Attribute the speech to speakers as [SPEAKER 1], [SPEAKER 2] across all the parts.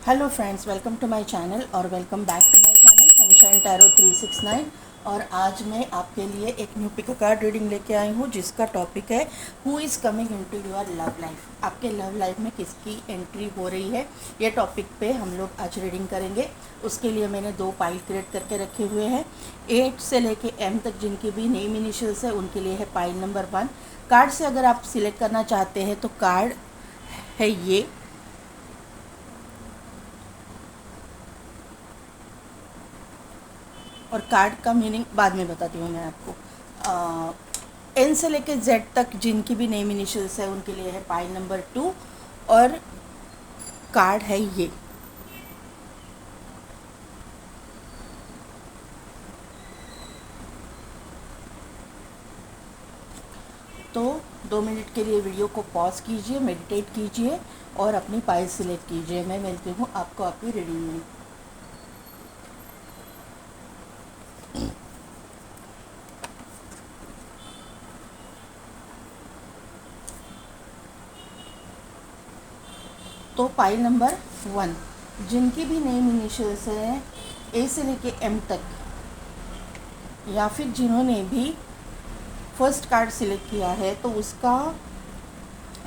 [SPEAKER 1] Hello friends, welcome to my channel और welcome back to my channel Sunshine Tarot 369। और आज मैं आपके लिए एक न्यू पिक कार्ड रीडिंग लेके आई हूँ जिसका टॉपिक है who is coming into your love life. आपके लव लाइफ में किसकी एंट्री हो रही है, ये टॉपिक पे हम लोग आज रीडिंग करेंगे। उसके लिए मैंने 2 पाइल क्रिएट करके रखे हुए हैं। 8 से लेके M तक जिनकी भी नेम इनिशियल्स है उनके लिए है पाइल नंबर 1। कार्ड से अगर आप सिलेक्ट करना चाहते हैं तो कार्ड है ये, और कार्ड का मीनिंग बाद में बताती हूँ मैं आपको। एन से लेके जेड तक जिनकी भी नेम इनिशियल्स है उनके लिए है पाइल नंबर 2 और कार्ड है ये। तो 2 मिनट के लिए वीडियो को पॉज कीजिए, मेडिटेट कीजिए और अपनी पाइल सिलेक्ट कीजिए। मैं मिलती हूँ आपको आपकी रीडिंग में। तो पाइल नंबर 1 जिनकी भी नेम इनिशियल्स है ए से लेके एम तक, या फिर जिन्होंने भी फर्स्ट कार्ड सिलेक्ट किया है तो उसका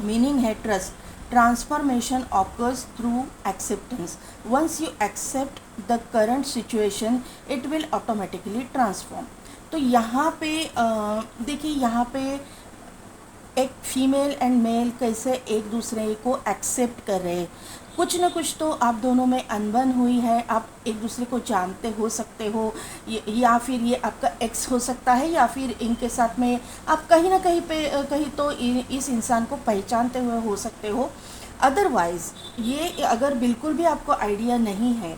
[SPEAKER 1] मीनिंग है trust. Transformation occurs through acceptance. Once you accept the current situation it will automatically transform. तो यहाँ पे देखिए, यहाँ पे एक फीमेल एंड मेल कैसे एक दूसरे को एक्सेप्ट कर रहे हैं। कुछ ना कुछ तो आप दोनों में अनबन हुई है, आप एक दूसरे को जानते हो सकते हो, या फिर ये आपका एक्स हो सकता है, या फिर इनके साथ में आप कहीं ना कहीं पे कहीं तो इस इंसान को पहचानते हुए हो सकते हो। अदरवाइज़ ये अगर बिल्कुल भी आपको आइडिया नहीं है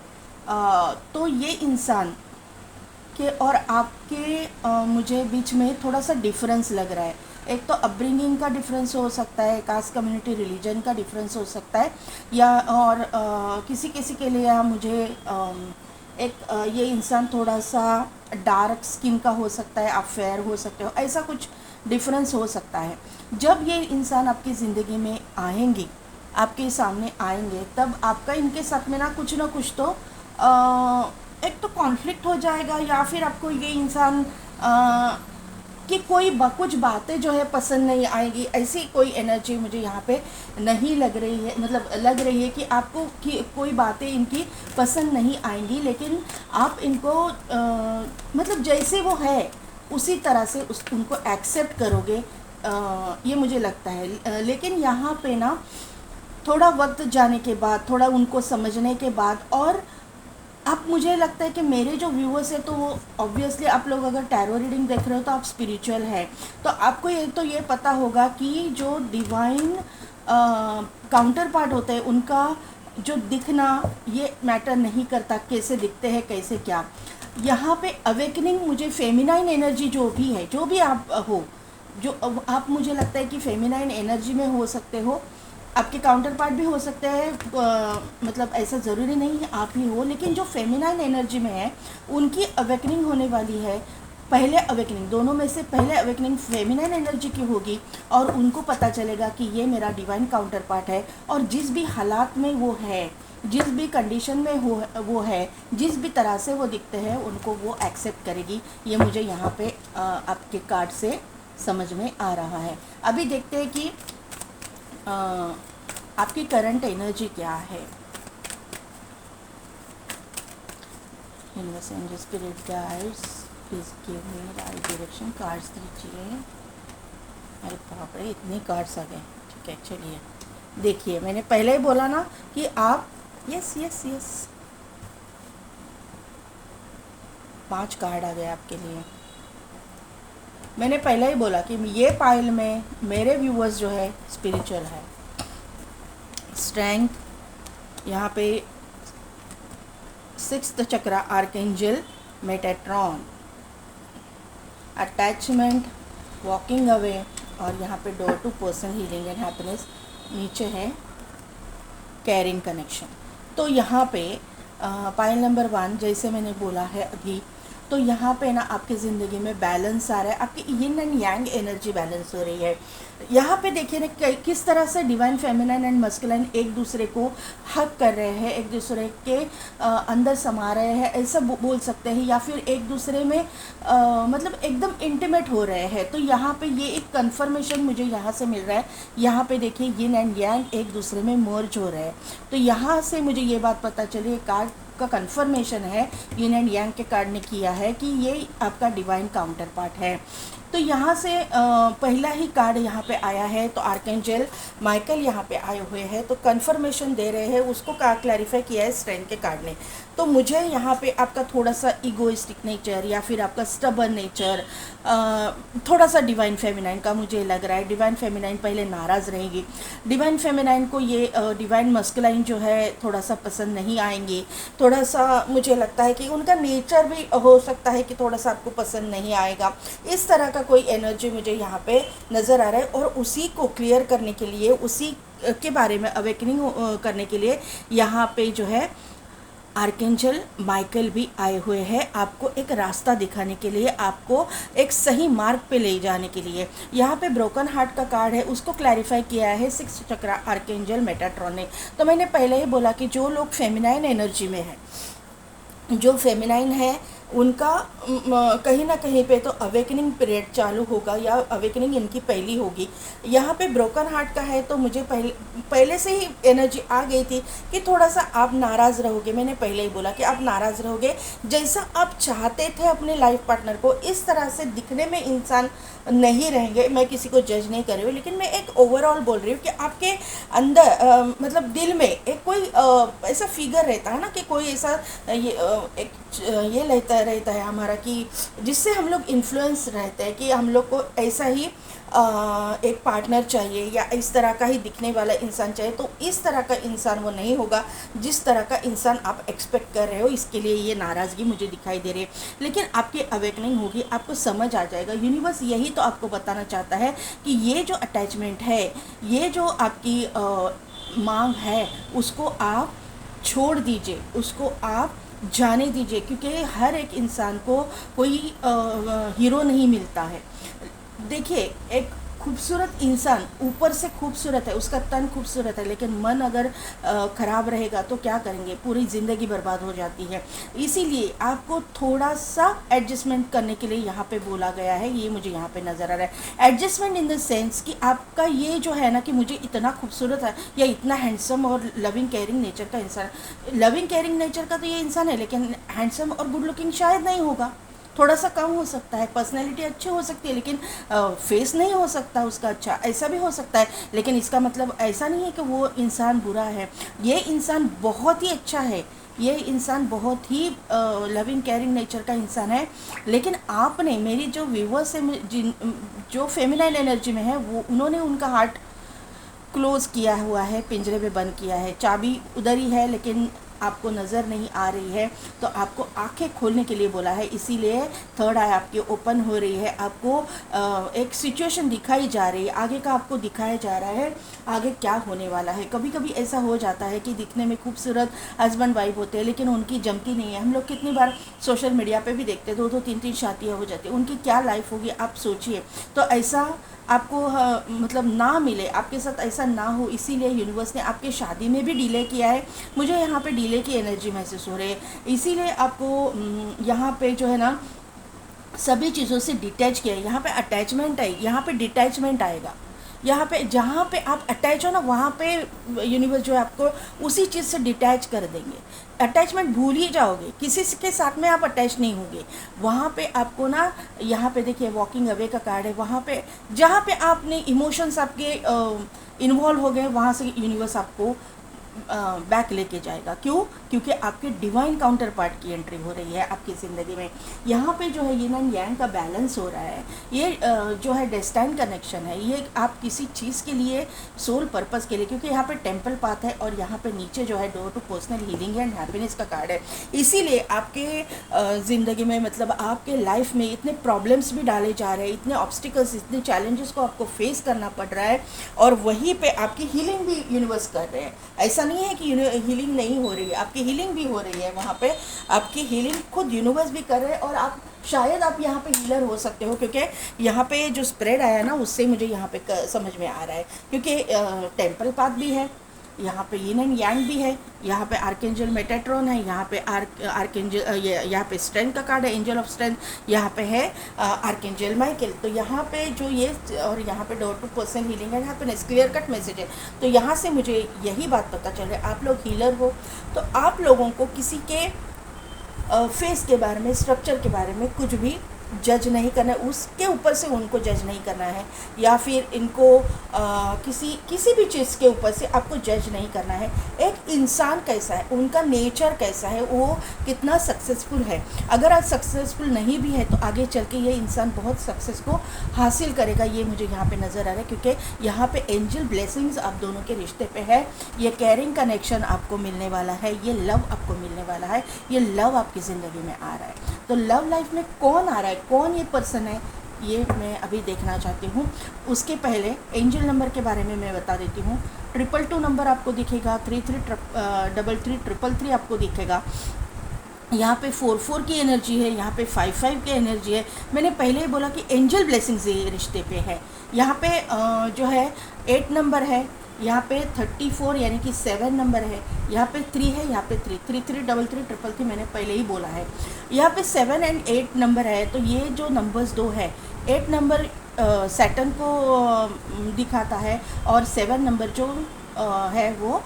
[SPEAKER 1] तो ये इंसान के और आपके मुझे बीच में थोड़ा सा डिफरेंस लग रहा है। एक तो अपब्रिंगिंग का डिफरेंस हो सकता है, कास्ट कम्युनिटी रिलीजन का डिफरेंस हो सकता है, या और किसी किसी के लिए मुझे ये इंसान थोड़ा सा डार्क स्किन का हो सकता है, आप फेयर हो सकते हो, ऐसा कुछ डिफरेंस हो सकता है। जब ये इंसान आपकी ज़िंदगी में आएंगे, आपके सामने आएंगे, तब आपका इनके साथ में ना कुछ तो एक तो कॉन्फ्लिक्ट हो जाएगा, या फिर आपको ये इंसान कि कुछ बातें जो है पसंद नहीं आएगी। ऐसी कोई एनर्जी मुझे यहाँ पे नहीं लग रही है, मतलब लग रही है कि आपको कि कोई बातें इनकी पसंद नहीं आएंगी, लेकिन आप इनको मतलब जैसे वो है उसी तरह से उनको एक्सेप्ट करोगे, ये मुझे लगता है। लेकिन यहाँ पे ना थोड़ा वक्त जाने के बाद, थोड़ा उनको समझने के बाद, और आप, मुझे लगता है कि मेरे जो व्यूअर्स है तो वो ऑब्वियसली आप लोग अगर टैरो रीडिंग देख रहे हो तो आप स्पिरिचुअल है, तो आपको ये पता होगा कि जो डिवाइन काउंटर पार्ट होते हैं उनका जो दिखना ये मैटर नहीं करता, कैसे दिखते हैं कैसे क्या। यहाँ पे अवेकनिंग, मुझे फेमिनाइन एनर्जी जो भी है, जो भी आप हो, जो आप, मुझे लगता है कि फेमिनाइन एनर्जी में हो सकते हो, आपके काउंटर पार्ट भी हो सकते हैं, मतलब ऐसा ज़रूरी नहीं है आप ही हो, लेकिन जो फेमिनाइन एनर्जी में है उनकी अवेकनिंग होने वाली है। पहले अवेकनिंग, दोनों में से पहले अवेकनिंग फेमिनाइन एनर्जी की होगी, और उनको पता चलेगा कि ये मेरा डिवाइन काउंटर पार्ट है, और जिस भी हालात में वो है, जिस भी कंडीशन में वो है, जिस भी तरह से वो दिखते हैं उनको वो एक्सेप्ट करेगी। ये मुझे यहाँ पे आपके कार्ड से समझ में आ रहा है। अभी देखते हैं कि आपकी करंट एनर्जी क्या है। Universe angel spirit guides please give me right direction. Cards दीजिए। अरे बाप रे, इतने कार्ड्स आ गए। ठीक है, चलिए देखिए, मैंने पहले ही बोला ना कि आप यस यस यस 5 कार्ड आ गए आपके लिए। मैंने पहले ही बोला कि ये पाइल में मेरे व्यूअर्स जो है स्पिरिचुअल है। स्ट्रेंथ, यहाँ पे 6th chakra archangel Metatron, attachment, walking away, और यहाँ पे door to person healing and happiness, नीचे है कैरिंग कनेक्शन। तो यहाँ पे पाइल नंबर 1 जैसे मैंने बोला है अभी, तो यहाँ पे ना आपकी ज़िंदगी में बैलेंस आ रहा है, आपकी yin and yang energy balance हो रही है। यहाँ पे देखिए ना किस तरह से डिवाइन फेमिनाइन एंड मस्कुलाइन एक दूसरे को हक कर रहे हैं, एक दूसरे के अंदर समा रहे हैं, ऐसा बोल सकते हैं, या फिर एक दूसरे में मतलब एकदम इंटीमेट हो रहे हैं। तो यहाँ पे ये एक कन्फर्मेशन मुझे यहाँ से मिल रहा है। यहाँ पे देखिए यिन एंड यांग एक दूसरे में मर्ज हो रहे हैं। तो यहाँ से मुझे ये बात पता चली, कार्ड का कन्फर्मेशन है यिन एंड यांग के कार्ड ने किया है कि ये आपका डिवाइन काउंटर पार्ट है। तो यहाँ से पहला ही कार्ड यहाँ पे आया है, तो आर्कएंजल माइकल यहाँ पे आए हुए हैं, तो कन्फर्मेशन दे रहे हैं, उसको क्लैरिफाई किया है स्ट्रेंथ के कार्ड ने। तो मुझे यहाँ पे आपका थोड़ा सा इगोइस्टिक नेचर या फिर आपका स्टबर्न नेचर, थोड़ा सा डिवाइन फेमिनाइन का मुझे लग रहा है। डिवाइन फेमिनाइन पहले नाराज़ रहेगी, डिवाइन फेमिनाइन को ये डिवाइन मस्कुलाइन जो है थोड़ा सा पसंद नहीं आएंगे, थोड़ा सा मुझे लगता है कि उनका नेचर भी हो सकता है कि थोड़ा सा आपको पसंद नहीं आएगा। इस तरह का कोई एनर्जी मुझे यहाँ पे नज़र आ रहा है, और उसी को क्लियर करने के लिए, उसी के बारे में अवेकनिंग करने के लिए यहाँ पे जो है आर्कएंजल माइकल भी आए हुए हैं, आपको एक रास्ता दिखाने के लिए, आपको एक सही मार्ग पे ले जाने के लिए। यहाँ पे ब्रोकन हार्ट का कार्ड है, उसको क्लैरिफाई किया है 6 चक्रा आर्कएंजल मेटाट्रॉन ने। तो मैंने पहले ही बोला कि जो लोग फेमिनाइन एनर्जी में हैं, जो फेमिनाइन है, उनका कहीं ना कहीं पे तो अवेकनिंग पीरियड चालू होगा, या अवेकनिंग इनकी पहली होगी। यहाँ पे ब्रोकन हार्ट का है, तो मुझे पहले से ही एनर्जी आ गई थी कि थोड़ा सा आप नाराज़ रहोगे। मैंने पहले ही बोला कि आप नाराज़ रहोगे, जैसा आप चाहते थे अपने लाइफ पार्टनर को, इस तरह से दिखने में इंसान नहीं रहेंगे। मैं किसी को जज नहीं कर रही हूँ, लेकिन मैं एक ओवरऑल बोल रही हूँ कि आपके अंदर मतलब दिल में एक कोई ऐसा फिगर रहता है ना, कि कोई ऐसा ये रहता है हमारा, कि जिससे हम लोग इन्फ्लुएंस रहते हैं कि हम लोग को ऐसा ही एक पार्टनर चाहिए, या इस तरह का ही दिखने वाला इंसान चाहिए। तो इस तरह का इंसान वो नहीं होगा जिस तरह का इंसान आप एक्सपेक्ट कर रहे हो। इसके लिए ये नाराज़गी मुझे दिखाई दे रही है, लेकिन आपकी अवेकनिंग होगी, आपको समझ आ जाएगा। यूनिवर्स यही तो आपको बताना चाहता है कि ये जो अटैचमेंट है, ये जो आपकी मांग है, उसको आप छोड़ दीजिए, उसको आप जाने दीजिए, क्योंकि हर एक इंसान को कोई हीरो नहीं मिलता है। देखिए, एक खूबसूरत इंसान ऊपर से खूबसूरत है, उसका तन खूबसूरत है, लेकिन मन अगर ख़राब रहेगा तो क्या करेंगे, पूरी ज़िंदगी बर्बाद हो जाती है। इसीलिए आपको थोड़ा सा एडजस्टमेंट करने के लिए यहाँ पे बोला गया है, ये मुझे यहाँ पे नज़र आ रहा है। एडजस्टमेंट इन द सेंस कि आपका ये जो है ना, कि मुझे इतना खूबसूरत है या इतना हैंडसम और लविंग केयरिंग नेचर का इंसान, लविंग केयरिंग नेचर का तो ये इंसान है, लेकिन हैंडसम और गुड लुकिंग शायद नहीं होगा, थोड़ा सा कम हो सकता है। पर्सनैलिटी अच्छी हो सकती है, लेकिन फेस नहीं हो सकता उसका अच्छा, ऐसा भी हो सकता है। लेकिन इसका मतलब ऐसा नहीं है कि वो इंसान बुरा है। ये इंसान बहुत ही अच्छा है, ये इंसान बहुत ही लविंग केयरिंग नेचर का इंसान है। लेकिन आपने, मेरी जो व्यूवर्स है जो फेमिनाइन एनर्जी में है, वो उन्होंने उनका हार्ट क्लोज़ किया हुआ है, पिंजरे में बंद किया है, चाबी उधर ही है, लेकिन आपको नज़र नहीं आ रही है। तो आपको आंखें खोलने के लिए बोला है, इसीलिए थर्ड आई आपकी ओपन हो रही है। आपको एक सिचुएशन दिखाई जा रही है, आगे का आपको दिखाया जा रहा है आगे क्या होने वाला है। कभी कभी ऐसा हो जाता है कि दिखने में खूबसूरत हस्बैंड वाइफ होते हैं, लेकिन उनकी जमती नहीं है। हम लोग कितनी बार सोशल मीडिया पे भी देखते हैं, 2-2 3-3 शादियाँ हो जाती है, उनकी क्या लाइफ होगी आप सोचिए। तो ऐसा आपको मतलब ना मिले, आपके साथ ऐसा ना हो, इसीलिए यूनिवर्स ने आपके शादी में भी डिले किया है। मुझे यहाँ पे डिले की एनर्जी महसूस हो रही है, इसीलिए आपको यहाँ पे जो है ना सभी चीज़ों से डिटैच किया है। यहाँ पे अटैचमेंट है, यहाँ पे डिटैचमेंट आएगा। यहाँ पे जहाँ पे आप अटैच हो ना, वहाँ पे यूनिवर्स जो है आपको उसी चीज़ से डिटैच कर देंगे। अटैचमेंट भूल ही जाओगे, किसी के साथ में आप अटैच नहीं होंगे। वहाँ पे आपको ना, यहाँ पे देखिए वॉकिंग अवे का कार्ड है, वहाँ पे जहाँ पे आपने इमोशंस आपके इन्वॉल्व हो गए, वहाँ से यूनिवर्स आपको बैक लेके जाएगा। क्यों? क्योंकि आपके डिवाइन काउंटर पार्ट की एंट्री हो रही है आपकी ज़िंदगी में। यहाँ पे जो है यिन एंड यांग का बैलेंस हो रहा है। ये जो है डेस्टाइन कनेक्शन है, ये आप किसी चीज़ के लिए, सोल पर्पस के लिए, क्योंकि यहाँ पे टेम्पल पाथ है और यहाँ पे नीचे जो है door to personal healing and happiness का कार्ड है। इसीलिए आपके ज़िंदगी में, मतलब आपके लाइफ में इतने प्रॉब्लम्स भी डाले जा रहे हैं, इतने ऑब्स्टिकल्स, इतने चैलेंजेस को आपको फेस करना पड़ रहा है, और वहीं पर आपकी हीलिंग भी यूनिवर्स कर रहे हैं। ऐसा ऐसा नहीं है कि हीलिंग नहीं हो रही है, आपकी हीलिंग भी हो रही है वहाँ पे, आपकी हीलिंग खुद यूनिवर्स भी कर रहे हैं, और आप शायद आप यहाँ पे हीलर हो सकते हो, क्योंकि यहाँ पे जो स्प्रेड आया ना उससे मुझे यहाँ पे समझ में आ रहा है, क्योंकि टेम्पल पाथ भी है, यहाँ पे यिन एंड यांग भी है, यहाँ पे आर्कएंजल मेटाट्रॉन है, यहाँ पे आर्कएंजल यहाँ पे स्ट्रेंथ का कार्ड है, एंजल ऑफ स्ट्रेंथ, यहाँ पे है आर्कएंजल माइकल। तो यहाँ पे जो ये, और यहाँ पे door to person healing and happiness, clear cut message है। तो यहाँ से मुझे यही बात पता चल रहा है, आप लोग हीलर हो तो आप लोगों को किसी के फेस के बारे में, स्ट्रक्चर के बारे में कुछ भी जज नहीं करना है, उसके ऊपर से उनको जज नहीं करना है, या फिर इनको किसी भी चीज़ के ऊपर से आपको जज नहीं करना है। एक इंसान कैसा है, उनका नेचर कैसा है, वो कितना सक्सेसफुल है, अगर आज सक्सेसफुल नहीं भी है तो आगे चल के ये इंसान बहुत सक्सेस को हासिल करेगा, ये मुझे यहाँ पे नज़र आ रहा है। क्योंकि यहाँ पे एंजल ब्लेसिंग्स आप दोनों के रिश्ते पे है, ये केयरिंग कनेक्शन आपको मिलने वाला है, ये लव आपको मिलने वाला है, ये लव आपकी ज़िंदगी में आ रहा है। तो लव लाइफ में कौन आ रहा है, कौन ये पर्सन है, ये मैं अभी देखना चाहती हूँ। उसके पहले एंजल नंबर के बारे में मैं बता देती हूँ। 222 नंबर आपको दिखेगा, 333333 आपको दिखेगा, यहाँ पे 44 की एनर्जी है, यहाँ पे 55 की एनर्जी है। मैंने पहले ही बोला कि एंजल ब्लेसिंग्स ये रिश्ते पे है। यहाँ पे जो है 8 नंबर है, यहाँ पे 34 यानी कि 7 नंबर है, यहाँ पे 3 है, यहाँ पे 3 333333 मैंने पहले ही बोला है। यहाँ पे 7 एंड 8 नंबर है, तो ये जो नंबर्स दो है, 8 नंबर सैटर्न को दिखाता है, और 7 नंबर जो है वो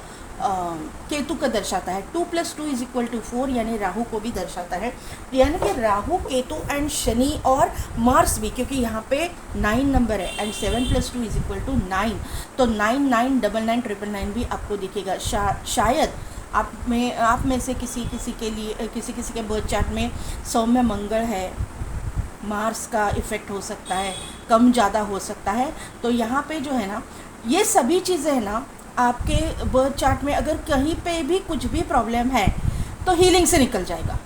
[SPEAKER 1] केतु का दर्शाता है। 2 + 2 = 4 यानी राहु को भी दर्शाता है, यानी कि राहु, केतु एंड शनि और मार्स भी, क्योंकि यहाँ पे 9 नंबर है एंड 7 + 2 = 9, तो 999999 भी आपको दिखेगा। शायद आप में से किसी के लिए किसी के बर्थ चार्ट में सौम्य मंगल है, मार्स का इफ़ेक्ट हो सकता है, कम ज़्यादा हो सकता है। तो यहाँ पे जो है ना, ये सभी चीज़ें है ना, आपके बर्थ चार्ट में अगर कहीं पे भी कुछ भी प्रॉब्लम है तो हीलिंग से निकल जाएगा।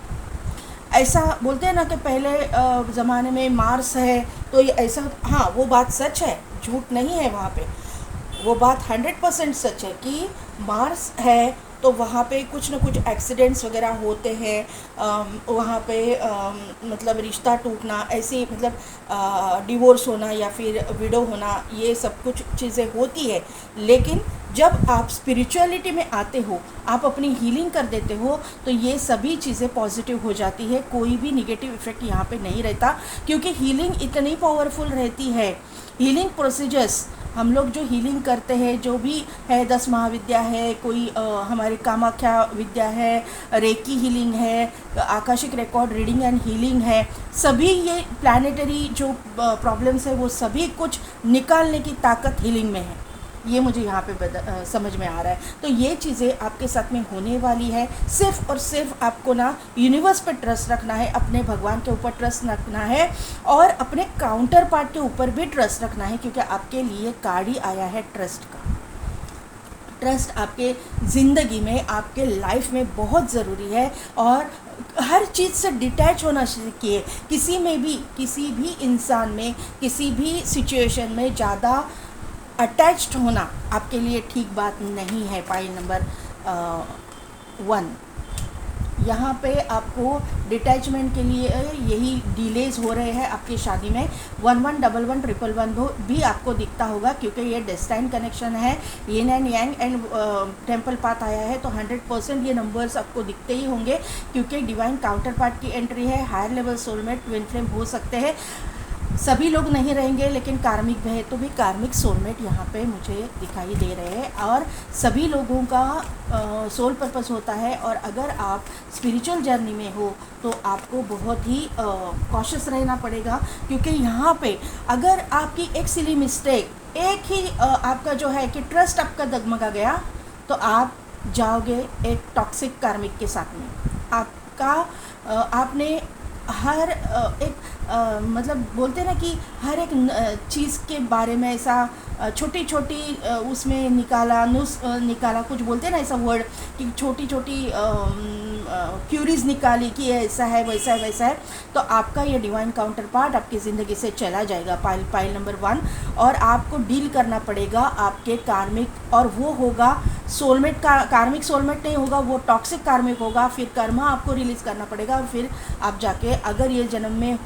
[SPEAKER 1] ऐसा बोलते हैं ना कि पहले ज़माने में मार्स है तो ये ऐसा, हाँ वो बात सच है, झूठ नहीं है, वहाँ पे वो बात 100% सच है कि मार्स है तो वहाँ पे कुछ ना कुछ एक्सीडेंट्स वगैरह होते हैं, वहाँ पे मतलब रिश्ता टूटना, ऐसे मतलब डिवोर्स होना या फिर विडो होना, ये सब कुछ चीज़ें होती है। लेकिन जब आप स्पिरिचुअलिटी में आते हो, आप अपनी हीलिंग कर देते हो, तो ये सभी चीज़ें पॉजिटिव हो जाती है, कोई भी निगेटिव इफ़ेक्ट यहाँ पे नहीं रहता, क्योंकि हीलिंग इतनी पावरफुल रहती है। हीलिंग प्रोसीजर्स हम लोग जो हीलिंग करते हैं, जो भी है, 10 महाविद्या है, कोई हमारे कामाख्या विद्या है, रेकी हीलिंग है, Akashic record reading and healing है, सभी ये प्लानिटरी जो प्रॉब्लम्स है वो सभी कुछ निकालने की ताकत हीलिंग में है, ये मुझे यहाँ पे समझ में आ रहा है। तो ये चीज़ें आपके साथ में होने वाली है। सिर्फ़ और सिर्फ आपको ना यूनिवर्स पर ट्रस्ट रखना है, अपने भगवान के ऊपर ट्रस्ट रखना है, और अपने काउंटर पार्ट के ऊपर भी ट्रस्ट रखना है, क्योंकि आपके लिए कार्ड ही आया है ट्रस्ट का। ट्रस्ट आपके ज़िंदगी में, आपके लाइफ में बहुत ज़रूरी है, और हर चीज़ से डिटैच होना सीखिए। किसी भी इंसान में, किसी भी सिचुएशन में ज़्यादा अटैच्ड होना आपके लिए ठीक बात नहीं है। पॉइंट नंबर 1, यहाँ पे आपको डिटैचमेंट के लिए यही डिलेज़ हो रहे हैं आपकी शादी में। 11111111 भी आपको दिखता होगा, क्योंकि ये डेस्टाइन कनेक्शन है, yin and yang and temple path आया है, तो 100% ये नंबर्स आपको दिखते ही होंगे, क्योंकि डिवाइन काउंटर पार्ट की एंट्री है। Higher level soulmate, twin flame हो सकते हैं, सभी लोग नहीं रहेंगे, लेकिन कार्मिक है तो भी कार्मिक सोलमेट यहाँ पे मुझे दिखाई दे रहे हैं, और सभी लोगों का सोल पर्पस होता है। और अगर आप स्पिरिचुअल जर्नी में हो तो आपको बहुत ही कॉशियस रहना पड़ेगा, क्योंकि यहाँ पे अगर आपकी एक सिली मिस्टेक, एक ही आपका जो है कि ट्रस्ट आपका डगमगा गया, तो आप जाओगे एक टॉक्सिक कार्मिक के साथ में। आपका आपने हर एक मतलब बोलते हैं ना कि हर एक चीज़ के बारे में ऐसा छोटी छोटी उसमें निकाला कुछ बोलते हैं ना ऐसा वर्ड, कि छोटी छोटी क्यूरीज निकाली कि ऐसा है वैसा है वैसा है, तो आपका ये डिवाइन काउंटर पार्ट आपकी ज़िंदगी से चला जाएगा, पाइल नंबर 1। और आपको डील करना पड़ेगा आपके कार्मिक, और वो होगा सोलमेट का, कार्मिक सोलमेट नहीं होगा, वो टॉक्सिक कार्मिक होगा। फिर कर्मा आपको रिलीज़ करना पड़ेगा, और फिर आप जाके अगर ये जन्म में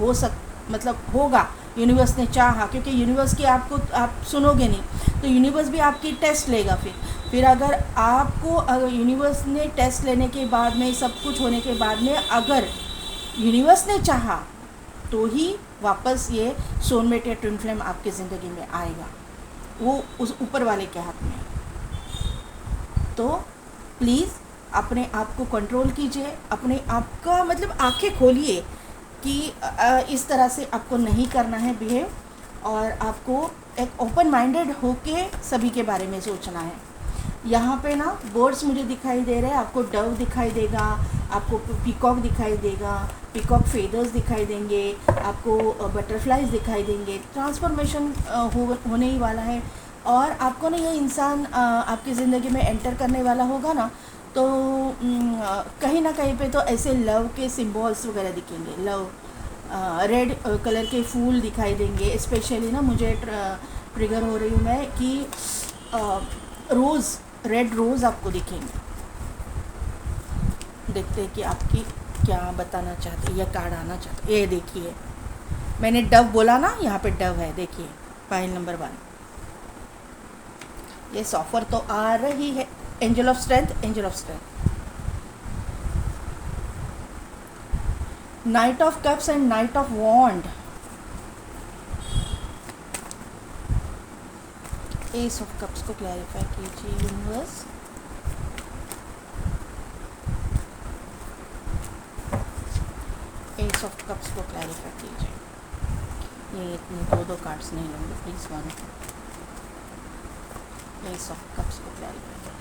[SPEAKER 1] मतलब होगा, यूनिवर्स ने चाहा, क्योंकि यूनिवर्स की आप सुनोगे नहीं तो यूनिवर्स भी आपकी टेस्ट लेगा। फिर अगर आपको यूनिवर्स ने टेस्ट लेने के बाद में, सब कुछ होने के बाद में, अगर यूनिवर्स ने चाहा तो ही वापस ये सोलमेट या ट्विन फ्लेम आपकी ज़िंदगी में आएगा, वो उस ऊपर वाले के हाथ में है। तो प्लीज़ अपने आप को कंट्रोल कीजिए, अपने आप का मतलब आंखें खोलिए कि इस तरह से आपको नहीं करना है बिहेव, और आपको एक ओपन माइंडेड होके सभी के बारे में सोचना है। यहाँ पे ना बर्ड्स मुझे दिखाई दे रहे हैं, आपको डव दिखाई देगा, आपको पीकॉक दिखाई देगा, पीकॉक फेदर्स दिखाई देंगे, आपको बटरफ्लाइज दिखाई देंगे। ट्रांसफॉर्मेशन होने ही वाला है, और आपको ना ये इंसान आपकी ज़िंदगी में एंटर करने वाला होगा ना, तो कहीं ना कहीं पे तो ऐसे लव के सिम्बॉल्स वगैरह दिखेंगे, लव रेड कलर के फूल दिखाई देंगे। स्पेशली ना मुझे ट्रिगर हो रही हूँ मैं कि रोज़, रेड रोज़ आपको दिखेंगे। देखते हैं कि आपकी क्या बताना चाहते हैं या कार्ड आना चाहते हैं। ये देखिए, मैंने डव बोला ना, यहाँ पे डव है, देखिए पाइल नंबर 1। ये ऑफर तो आ रही है, angel of strength, angel of strength, knight of cups and knight of wand, ace of cups को क्लैरिफाई कीजिए यूनिवर्स। एस ऑफ कप्स को क्लैरिफाई कीजिए। ये इतने दो कार्ड्स नहीं लूँगी, प्लीज़ 1। एस ऑफ कप्स को क्लैरिफाई कीजिए।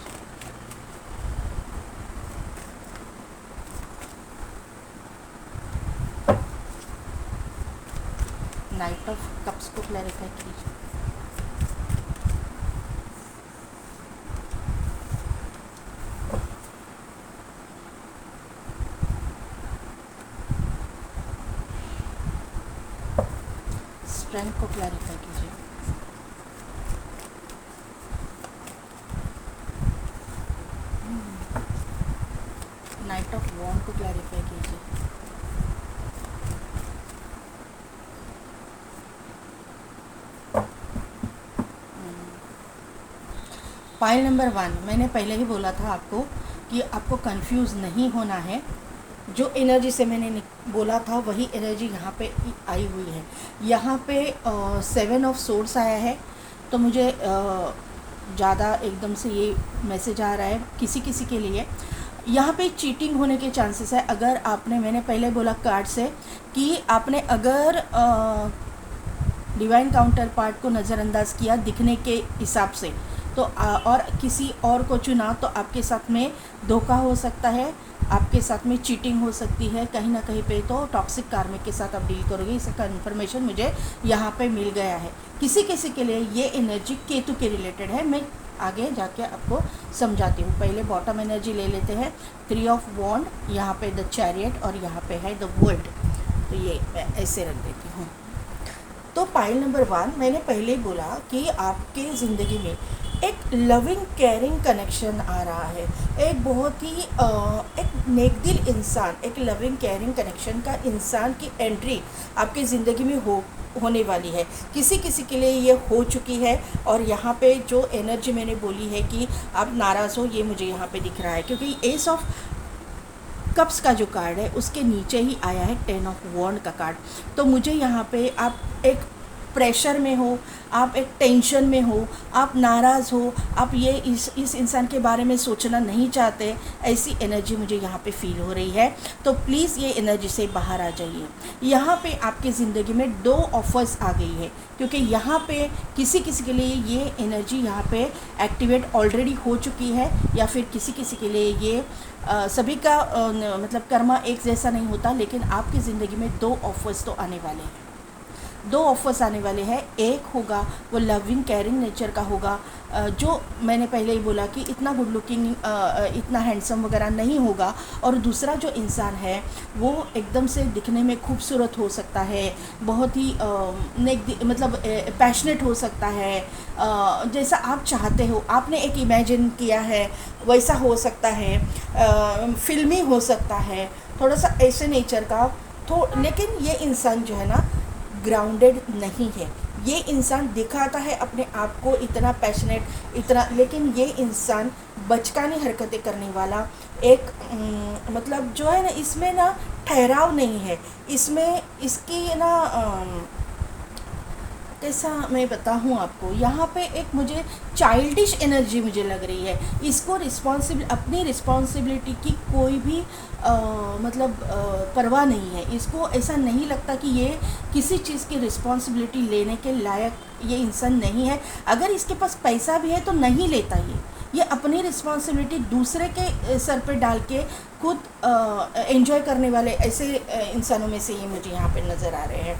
[SPEAKER 1] नाइट ऑफ कप्स को क्लैरिफाई कीजिए। स्ट्रेंथ को क्लैरिफाई कीजिए। नाइट ऑफ वॉन्ड को क्लैरिफाई कीजिए। फाइल नंबर 1, मैंने पहले ही बोला था आपको कि आपको कंफ्यूज नहीं होना है। जो एनर्जी से मैंने बोला था वही एनर्जी यहाँ पे आई हुई है। यहाँ पे 7 ऑफ सोर्स आया है, तो मुझे ज़्यादा एकदम से ये मैसेज आ रहा है किसी किसी के लिए। यहाँ पे चीटिंग होने के चांसेस है। अगर आपने, मैंने पहले बोला कार्ड से कि आपने अगर डिवाइन काउंटर पार्ट को नज़रअंदाज किया दिखने के हिसाब से, तो और किसी और को चुना, तो आपके साथ में धोखा हो सकता है, आपके साथ में चीटिंग हो सकती है, कहीं ना कहीं पे तो टॉक्सिक कार्मिक के साथ आप डील करोगे। इसका इन्फॉर्मेशन मुझे यहाँ पे मिल गया है। किसी किसी के लिए ये एनर्जी केतु के रिलेटेड है, मैं आगे जाके आपको समझाती हूँ। पहले बॉटम एनर्जी ले लेते हैं। 3 ऑफ वॉन्ड, यहाँ पे द चैरियट, और यहाँ पे है द वर्ल्ड। तो ये मैं ऐसे रख देती हूँ। तो पाइल नंबर 1, मैंने पहले ही बोला कि आपके ज़िंदगी में एक लविंग केयरिंग कनेक्शन आ रहा है। एक बहुत ही एक नेकदिल इंसान, एक लविंग केयरिंग कनेक्शन का इंसान की एंट्री आपकी ज़िंदगी में होने वाली है। किसी किसी के लिए ये हो चुकी है, और यहाँ पे जो एनर्जी मैंने बोली है कि आप नाराज़ हो, ये मुझे यहाँ पे दिख रहा है, क्योंकि एस ऑफ कप्स का जो कार्ड है उसके नीचे ही आया है 10 ऑफ वॉन्ड का कार्ड। तो मुझे यहाँ पे आप एक प्रेशर में हो, आप एक टेंशन में हो, आप नाराज़ हो, आप ये इस इंसान के बारे में सोचना नहीं चाहते, ऐसी एनर्जी मुझे यहाँ पे फील हो रही है। तो प्लीज़ ये एनर्जी से बाहर आ जाइए। यहाँ पे आपकी ज़िंदगी में 2 ऑफर्स आ गई है, क्योंकि यहाँ पे किसी किसी के लिए ये एनर्जी यहाँ पे एक्टिवेट ऑलरेडी हो चुकी है, या फिर किसी किसी के लिए ये सभी का मतलब कर्मा एक जैसा नहीं होता, लेकिन आपकी ज़िंदगी में 2 ऑफर्स तो आने वाले हैं। दो ऑफर्स आने वाले हैं। एक होगा वो लविंग केयरिंग नेचर का होगा, जो मैंने पहले ही बोला कि इतना गुड लुकिंग, इतना हैंडसम वगैरह नहीं होगा। और दूसरा जो इंसान है वो एकदम से दिखने में खूबसूरत हो सकता है, बहुत ही मतलब पैशनेट हो सकता है, जैसा आप चाहते हो, आपने एक इमेजिन किया है वैसा हो सकता है, फिल्मी हो सकता है, थोड़ा सा ऐसे नेचर का। तो लेकिन ये इंसान जो है ना ग्राउंडेड नहीं है। ये इंसान दिखाता है अपने आप को इतना पैशनेट, इतना, लेकिन ये इंसान बचकानी हरकतें करने वाला एक मतलब जो है ना, इसमें ना ठहराव नहीं है, इसमें इसकी ना कैसा मैं बताऊँ आपको, यहाँ पे एक मुझे चाइल्डिश एनर्जी मुझे लग रही है। इसको अपनी रिस्पॉन्सिबिलिटी की कोई भी मतलब परवाह नहीं है। इसको ऐसा नहीं लगता कि ये किसी चीज़ की रिस्पॉन्सिबिलिटी लेने के लायक ये इंसान नहीं है। अगर इसके पास पैसा भी है तो नहीं लेता ये अपनी रिस्पॉन्सिबिलिटी दूसरे के सर पे डाल के खुद एंजॉय करने वाले ऐसे इंसानों में से ये मुझे यहाँ पे नज़र आ रहे हैं।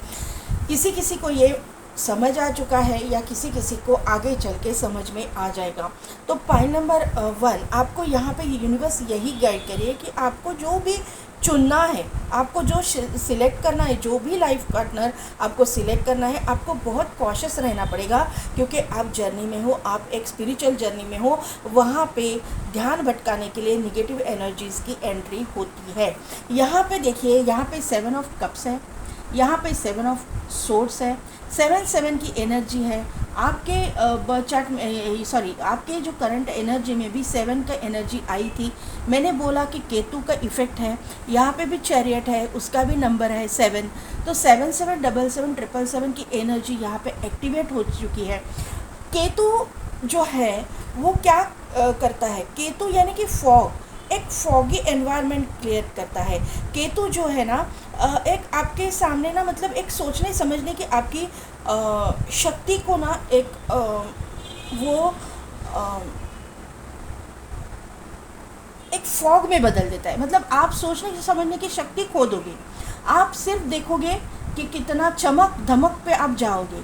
[SPEAKER 1] किसी किसी को ये समझ आ चुका है या किसी किसी को आगे चल के समझ में आ जाएगा। तो पॉइंट नंबर 1, आपको यहाँ पे यूनिवर्स यही गाइड करिए कि आपको जो भी चुनना है, आपको जो सिलेक्ट करना है, जो भी लाइफ पार्टनर आपको सिलेक्ट करना है, आपको बहुत कॉशियस रहना पड़ेगा, क्योंकि आप जर्नी में हो, आप एक स्पिरिचुअल जर्नी में हो। वहाँ पे ध्यान भटकाने के लिए नेगेटिव एनर्जीज़ की एंट्री होती है। यहाँ पे देखिए, यहाँ पे 7 ऑफ कप्स है, यहाँ पे 7 ऑफ सोर्ड्स है, 7 की एनर्जी है। आपके बर्थ चार्ट में, सॉरी, आपके जो करंट एनर्जी में भी 7 का एनर्जी आई थी। मैंने बोला कि केतु का इफ़ेक्ट है, यहाँ पे भी चैरियट है, उसका भी नंबर है 7। तो 7 7 7 7 7 की एनर्जी यहाँ पे एक्टिवेट हो चुकी है। केतु जो है वो क्या करता है, केतु यानी कि फॉग, एक फॉगी एनवायरनमेंट क्रिएट करता है। केतु जो है ना एक आपके सामने ना, मतलब एक सोचने समझने की आपकी शक्ति को ना एक वो एक फॉग में बदल देता है। मतलब आप सोचने समझने की शक्ति खो दोगे, आप सिर्फ देखोगे कि कितना चमक धमक पे आप जाओगे,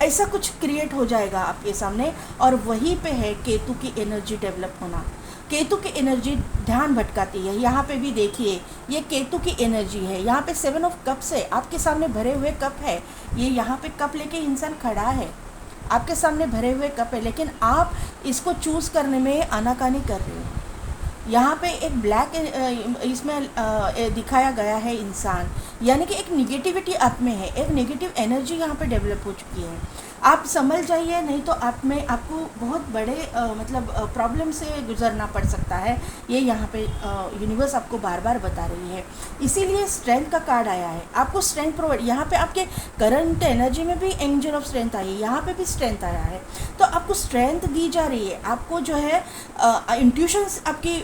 [SPEAKER 1] ऐसा कुछ क्रिएट हो जाएगा आपके सामने। और वहीं पे है केतु की एनर्जी डेवलप होना। केतु की एनर्जी ध्यान भटकाती है। यहाँ पे भी देखिए, ये केतु की एनर्जी है। यहाँ पे 7 ऑफ कप्स है, आपके सामने भरे हुए कप है। ये यहाँ पे कप लेके इंसान खड़ा है, आपके सामने भरे हुए कप है, लेकिन आप इसको चूज़ करने में आनाकानी कर रहे हो। यहाँ पे एक ब्लैक इसमें दिखाया गया है इंसान, यानी कि एक निगेटिविटी आप में है, एक नेगेटिव एनर्जी यहाँ पे डेवलप हो चुकी है। आप संभल जाइए, नहीं तो आपको बहुत बड़े मतलब प्रॉब्लम से गुजरना पड़ सकता है। ये यहाँ पे यूनिवर्स आपको बार बार बता रही है। इसीलिए स्ट्रेंथ का कार्ड आया है, आपको स्ट्रेंथ प्रोवाइड, यहाँ पे आपके करंट एनर्जी में भी एंजल ऑफ स्ट्रेंथ आई है, यहाँ पे भी स्ट्रेंथ आया है। तो आपको स्ट्रेंथ दी जा रही है, आपको जो है इंट्यूशंस आपकी,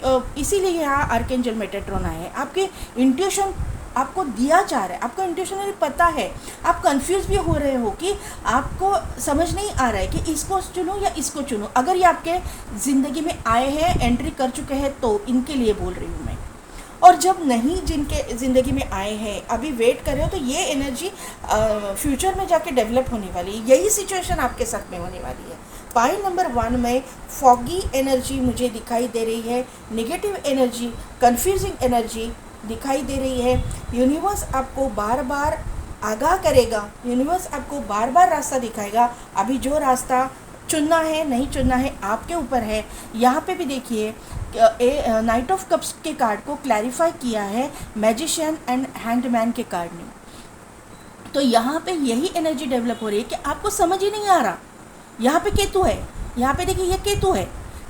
[SPEAKER 1] इसीलिए यहाँ आर्कएंजल मेटाट्रॉन आए हैं। आपके इंट्यूशन आपको दिया जा रहा है, आपको इंट्यूशनली पता है। आप कंफ्यूज भी हो रहे हो कि आपको समझ नहीं आ रहा है कि इसको चुनूं या इसको चुनूं। अगर ये आपके ज़िंदगी में आए हैं, एंट्री कर चुके हैं, तो इनके लिए बोल रही हूँ मैं। और जब नहीं, जिनके ज़िंदगी में आए हैं, अभी वेट कर रहे हो, तो ये एनर्जी फ्यूचर में जाके डेवलप होने वाली है। यही सिचुएशन आपके साथ में होने वाली है। पॉइंट नंबर 1 में फॉगी एनर्जी मुझे दिखाई दे रही है, नेगेटिव एनर्जी, कन्फ्यूजिंग एनर्जी दिखाई दे रही है। यूनिवर्स आपको बार बार आगाह करेगा, यूनिवर्स आपको बार बार रास्ता दिखाएगा। अभी जो रास्ता चुनना है नहीं चुनना है आपके ऊपर है। यहाँ पे भी देखिए, नाइट ऑफ कप्स के कार्ड को क्लैरिफाई किया है मैजिशियन एंड हैंडमैन के कार्ड ने। तो यहाँ पे यही एनर्जी डेवलप हो रही है कि आपको समझ ही नहीं आ रहा। यहाँ पे केतु है, यहाँ पे देखिए ये केतु है,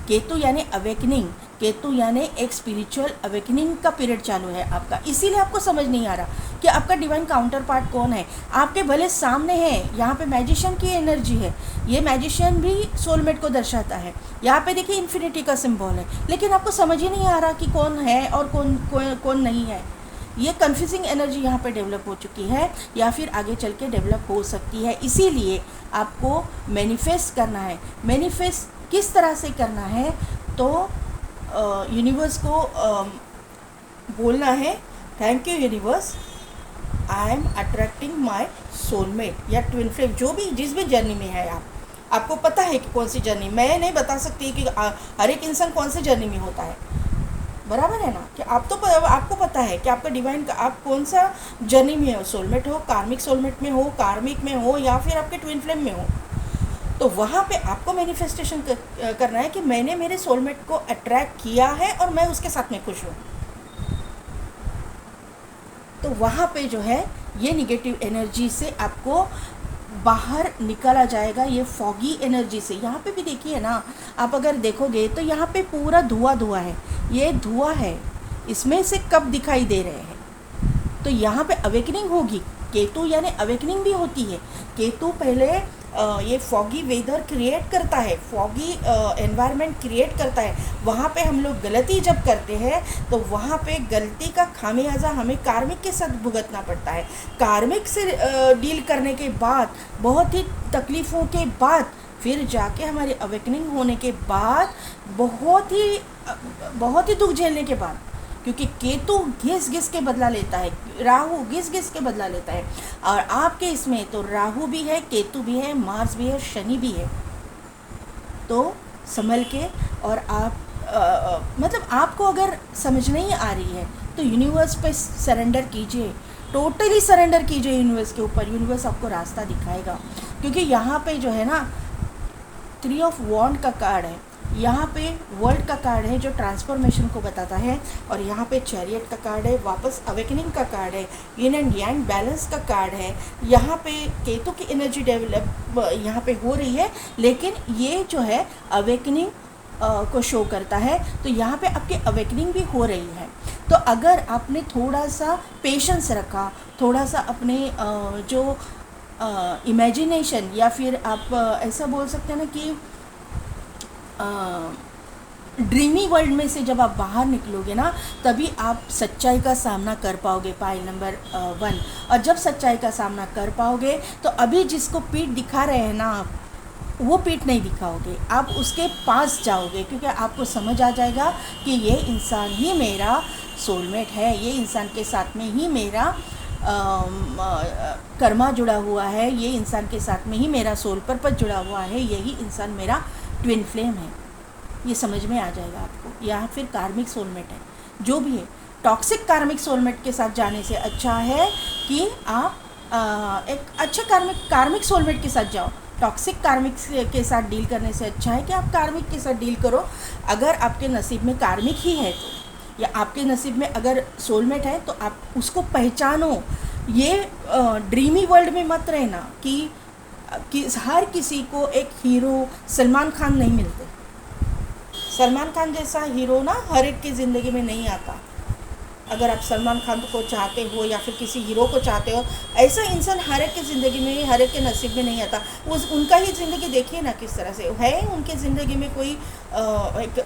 [SPEAKER 1] केतु यानी अवेकनिंग, केतु यानी एक स्पिरिचुअल अवेकनिंग का पीरियड चालू है आपका। इसीलिए आपको समझ नहीं आ रहा कि आपका डिवाइन काउंटर पार्ट कौन है, आपके भले सामने है। यहाँ पे मैजिशियन की एनर्जी है, ये मैजिशियन भी सोलमेट को दर्शाता है। यहाँ पे देखिए इन्फिनिटी का सिंबल है, लेकिन आपको समझ ही नहीं आ रहा कि कौन है और कौन नहीं है। ये कन्फ्यूजिंग एनर्जी यहाँ पे डेवलप हो चुकी है, या फिर आगे चल के डेवलप हो सकती है। इसीलिए आपको मैनिफेस्ट करना है। मैनिफेस्ट किस तरह से करना है, तो यूनिवर्स को बोलना है, thank you universe, I am attracting my soulmate या ट्विन फ्लेम, जो भी जिस भी जर्नी में है आपको पता है कि कौन सी जर्नी। मैं नहीं बता सकती कि हर एक इंसान कौन सी जर्नी में होता है, बराबर है ना, कि आपको पता है कि आपका डिवाइन का आप कौन सा जर्नी में हो, सोलमेट हो, कार्मिक सोलमेट में हो, कार्मिक में हो, या फिर आपके ट्विन फ्लेम में हो। तो वहाँ पे आपको मैनिफेस्टेशन करना है कि मैंने मेरे सोलमेट को अट्रैक्ट किया है और मैं उसके साथ में खुश हूँ। तो वहाँ पे जो है ये निगेटिव एनर्जी से आपको बाहर निकाला जाएगा, ये फॉगी एनर्जी से। यहाँ पे भी देखिए ना, आप अगर देखोगे तो यहाँ पे पूरा धुआं धुआं है, ये धुआं है, इसमें से कब दिखाई दे रहे हैं। तो यहाँ पे अवेकनिंग होगी, केतु यानी अवेकनिंग भी होती है। केतु पहले ये फॉगी वेदर क्रिएट करता है, फॉगी एनवायरनमेंट क्रिएट करता है। वहाँ पे हम लोग गलती जब करते हैं तो वहाँ पे गलती का खामियाजा हमें कार्मिक के साथ भुगतना पड़ता है। कार्मिक से डील करने के बाद, बहुत ही तकलीफ़ों के बाद, फिर जाके हमारी अवेकनिंग होने के बाद, बहुत ही दुख झेलने के बाद, क्योंकि केतु घिस घिस के बदला लेता है, राहु घिस घिस के बदला लेता है। और आपके इसमें तो राहु भी है, केतु भी है, मार्स भी है, शनि भी है। तो संभल के, और आप मतलब आपको अगर समझ नहीं आ रही है तो यूनिवर्स पे सरेंडर कीजिए, टोटली सरेंडर कीजिए यूनिवर्स के ऊपर। यूनिवर्स आपको रास्ता दिखाएगा, क्योंकि यहाँ पे जो है ना 3 ऑफ वॉन्ड का कार्ड है, यहाँ पे वर्ल्ड का कार्ड है जो ट्रांसफॉर्मेशन को बताता है, और यहाँ पे चैरियट का कार्ड है, वापस अवेकनिंग का कार्ड है, yin एंड yang बैलेंस का कार्ड है। यहाँ पे केतु की एनर्जी डेवलप यहाँ पे हो रही है, लेकिन ये जो है अवेकनिंग को शो करता है। तो यहाँ पे आपकी अवेकनिंग भी हो रही है। तो अगर आपने थोड़ा सा पेशेंस रखा, थोड़ा सा अपने जो इमेजिनेशन, या फिर आप ऐसा बोल सकते हैं ना कि ड्रीमी वर्ल्ड में से जब आप बाहर निकलोगे ना, तभी आप सच्चाई का सामना कर पाओगे, पाइल नंबर 1। और जब सच्चाई का सामना कर पाओगे तो अभी जिसको पीठ दिखा रहे हैं ना आप, वो पीठ नहीं दिखाओगे, आप उसके पास जाओगे, क्योंकि आपको समझ आ जाएगा कि ये इंसान ही मेरा सोलमेट है, ये इंसान के साथ में ही मेरा कर्मा जुड़ा हुआ है, ये इंसान के साथ में ही मेरा सोल पर्पस जुड़ा हुआ है, यही इंसान मेरा ट्विन फ्लेम है। ये समझ में आ जाएगा आपको। या फिर कार्मिक सोलमेट है, जो भी है। टॉक्सिक कार्मिक सोलमेट के साथ जाने से अच्छा है कि आप एक अच्छे कार्मिक सोलमेट के साथ जाओ। टॉक्सिक कार्मिक के साथ डील करने से अच्छा है कि आप कार्मिक के साथ डील करो। अगर आपके नसीब में कार्मिक ही है तो, या आपके नसीब में अगर सोलमेट है तो आप उसको पहचानो। ये ड्रीमी वर्ल्ड में मत रहना कि हर किसी को एक हीरो सलमान खान नहीं मिलते। सलमान खान जैसा हीरो ना हर एक की ज़िंदगी में नहीं आता। अगर आप सलमान खान को चाहते हो या फिर किसी हीरो को चाहते हो, ऐसा इंसान हर एक की ज़िंदगी में, हर एक के नसीब में नहीं आता। उनका ही ज़िंदगी देखिए ना किस तरह से है। उनके ज़िंदगी में कोई एक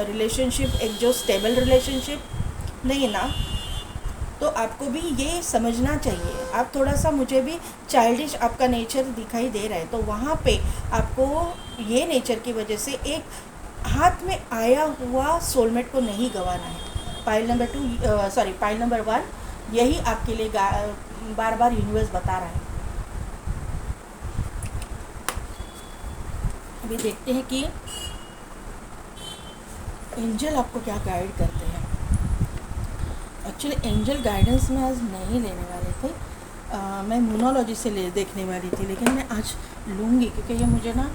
[SPEAKER 1] रिलेशनशिप, एक जो स्टेबल रिलेशनशिप नहीं है ना। तो आपको भी ये समझना चाहिए। आप थोड़ा सा, मुझे भी चाइल्डिश आपका नेचर दिखाई दे रहा है, तो वहाँ पे आपको ये नेचर की वजह से एक हाथ में आया हुआ सोलमेट को नहीं गंवाना है। पाइल नंबर 1 यही आपके लिए बार बार यूनिवर्स बता रहा है। अभी देखते हैं कि एंजल आपको क्या गाइड करते हैं। एक्चुअली एंजल गाइडेंस में आज नहीं लेने वाले थे, मैं मोनोलॉजी से देखने वाली थी, लेकिन मैं आज लूँगी क्योंकि ये मुझे ना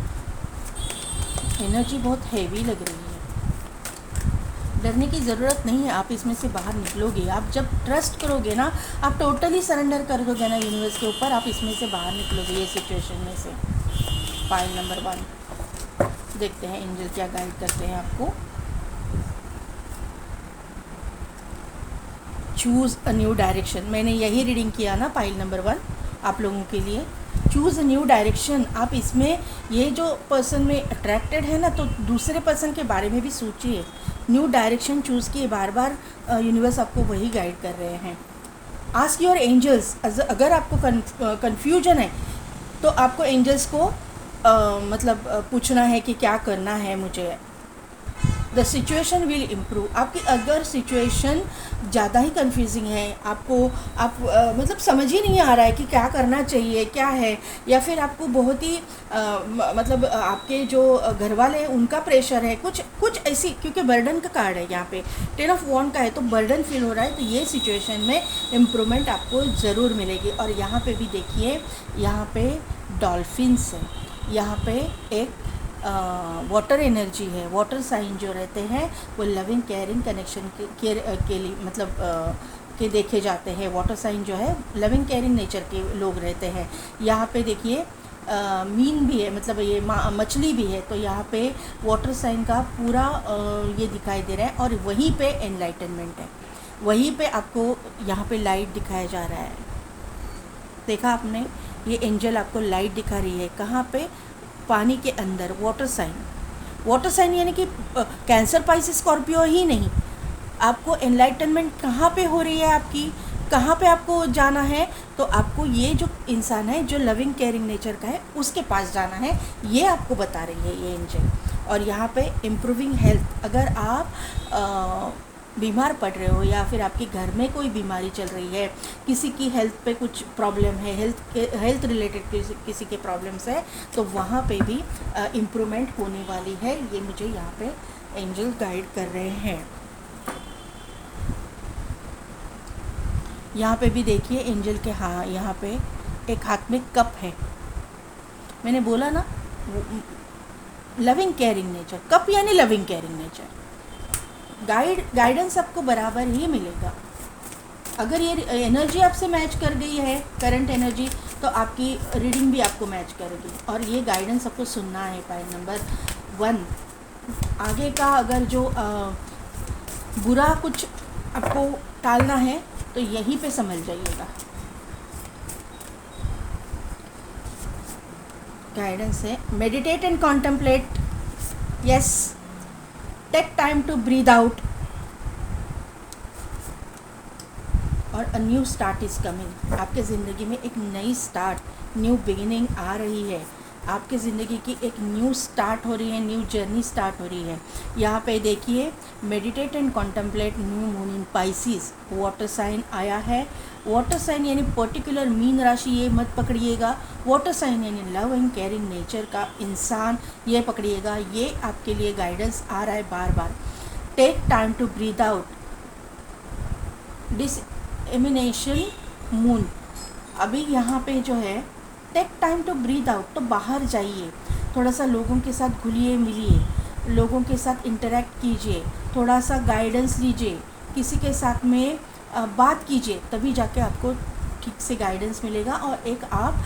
[SPEAKER 1] एनर्जी बहुत हैवी लग रही है। डरने की ज़रूरत नहीं है, आप इसमें से बाहर निकलोगे। आप जब ट्रस्ट करोगे ना, आप टोटली सरेंडर कर दोगे ना यूनिवर्स के ऊपर, आप इसमें से बाहर निकलोगे ये सिचुएशन में से। पाइल नंबर 1 देखते हैं एंजल क्या गाइड करते हैं आपको। चूज़ अ न्यू डायरेक्शन, मैंने यही रीडिंग किया ना पाइल नंबर 1 आप लोगों के लिए। चूज़ अ न्यू डायरेक्शन, आप इसमें ये जो पर्सन में अट्रैक्टेड है ना, तो दूसरे पर्सन के बारे में भी सोचिए। न्यू डायरेक्शन चूज़ किए, बार बार यूनिवर्स आपको वही गाइड कर रहे हैं। आस्क योर एंजल्स, अगर आपको कन्फ्यूजन है तो आपको एंजल्स को मतलब पूछना है कि क्या करना है मुझे। The situation will improve. आपकी अगर सिचुएशन ज़्यादा ही कंफ्यूजिंग है, आपको मतलब समझ ही नहीं आ रहा है कि क्या करना चाहिए, क्या है, या फिर आपको बहुत ही मतलब आपके जो घर वाले हैं उनका प्रेशर है, कुछ ऐसी, क्योंकि बर्डन का कार्ड है यहाँ पे, 10 ऑफ वॉन्ड का है, तो बर्डन फील हो रहा है, तो ये सिचुएशन में इम्प्रूवमेंट आपको ज़रूर मिलेगी। और यहाँ पे भी देखिए, यहाँ पे डॉल्फिन्स है, यहाँ पे एक वाटर एनर्जी है। वाटर साइन जो रहते हैं वो लविंग केयरिंग कनेक्शन के लिए मतलब के देखे जाते हैं। वाटर साइन जो है लविंग केयरिंग नेचर के लोग रहते हैं। यहाँ पे देखिए मीन भी है, मतलब ये मछली भी है, तो यहाँ पे वाटर साइन का पूरा ये दिखाई दे रहा है। और वहीं पे एनलाइटनमेंट है, वहीं पे आपको यहाँ पे लाइट दिखाया जा रहा है। देखा आपने, ये एंजल आपको लाइट दिखा रही है। कहाँ पे? पानी के अंदर, वाटर साइन। वाटर साइन यानी कि कैंसर, पाइसेस, स्कॉर्पियो ही नहीं, आपको एनलाइटनमेंट कहाँ पे हो रही है, आपकी कहाँ पे आपको जाना है, तो आपको ये जो इंसान है जो लविंग केयरिंग नेचर का है उसके पास जाना है, ये आपको बता रही है ये एंजल। और यहाँ पे इम्प्रूविंग हेल्थ, अगर आप बीमार पड़ रहे हो या फिर आपके घर में कोई बीमारी चल रही है, किसी की हेल्थ पे कुछ प्रॉब्लम है, हेल्थ रिलेटेड किसी के प्रॉब्लम्स है, तो वहाँ पे भी इम्प्रूवमेंट होने वाली है, ये मुझे यहाँ पे एंजल गाइड कर रहे हैं। यहाँ पे भी देखिए एंजल के यहाँ पे एक हाथ में कप है। मैंने बोला ना लविंग केयरिंग नेचर, कप यानी लविंग केयरिंग नेचर। गाइडेंस आपको बराबर ही मिलेगा। अगर ये एनर्जी आपसे मैच कर गई है, करंट एनर्जी, तो आपकी रीडिंग भी आपको मैच करेगी। और ये गाइडेंस आपको सुनना है। पॉइंट नंबर 1, आगे का अगर जो बुरा कुछ आपको टालना है तो यहीं पे समझ जाइएगा। गाइडेंस है, meditate and contemplate, yes, take time to breathe out, और a new start is coming. आपके ज़िंदगी में एक नई स्टार्ट, न्यू बिगिनिंग आ रही है। आपके ज़िंदगी की एक न्यू स्टार्ट हो रही है, न्यू जर्नी स्टार्ट हो रही है। यहाँ पे देखिए, meditate and contemplate new moon in Pisces, water sign आया है। वाटर साइन यानी पर्टिकुलर मीन राशि, ये मत पकड़िएगा। वाटर साइन यानी लव एंड केयरिंग नेचर का इंसान, ये पकड़िएगा। ये आपके लिए गाइडेंस आ रहा है बार बार। Take time to breathe out, dissemination moon, अभी यहाँ पे जो है take time to breathe out, तो बाहर जाइए, थोड़ा सा लोगों के साथ घुलिए मिलिए, लोगों के साथ इंटरेक्ट कीजिए, थोड़ा सा गाइडेंस लीजिए, किसी के साथ में बात कीजिए, तभी जाके आपको ठीक से गाइडेंस मिलेगा और एक आप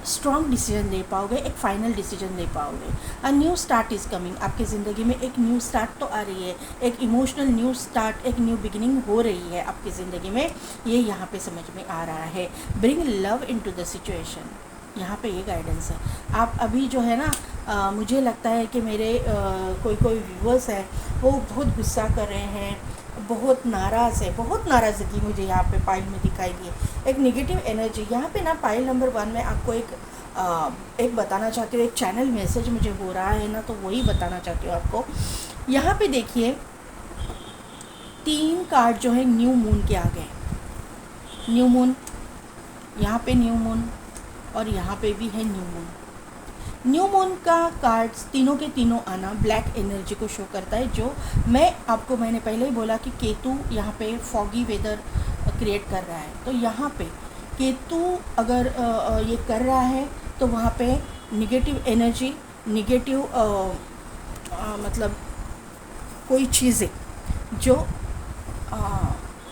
[SPEAKER 1] स्ट्रॉन्ग डिसीजन ले पाओगे, एक फाइनल डिसीजन ले पाओगे। अ न्यू स्टार्ट इज़ कमिंग, आपकी ज़िंदगी में एक न्यू स्टार्ट तो आ रही है, एक इमोशनल न्यू स्टार्ट, एक न्यू बिगिनिंग हो रही है आपकी ज़िंदगी में, ये यहाँ पे समझ में आ रहा है। Bring love into the situation, यहाँ पे ये गाइडेंस है। आप अभी जो है ना मुझे लगता है कि मेरे कोई व्यूअर्स हैं वो बहुत गुस्सा कर रहे हैं, बहुत नाराज़ है, बहुत नाराज़गी मुझे यहाँ पे पाइल में दिखाई दी, एक नेगेटिव एनर्जी। यहाँ पे ना पाइल नंबर 1 में आपको एक बताना चाहती हूँ, एक चैनल मैसेज मुझे हो रहा है ना, तो वही बताना चाहती हूँ आपको। यहाँ पे देखिए 3 कार्ड जो है न्यू मून के आ गए। न्यू मून, यहाँ पे न्यू मून, और यहाँ पे भी है न्यू मून। न्यू मून का कार्ड्स तीनों के तीनों आना ब्लैक एनर्जी को शो करता है, जो मैंने पहले ही बोला कि केतु यहाँ पे फॉगी वेदर क्रिएट कर रहा है। तो यहाँ पे केतु अगर ये कर रहा है तो वहाँ पे निगेटिव एनर्जी, निगेटिव मतलब कोई चीज़ें जो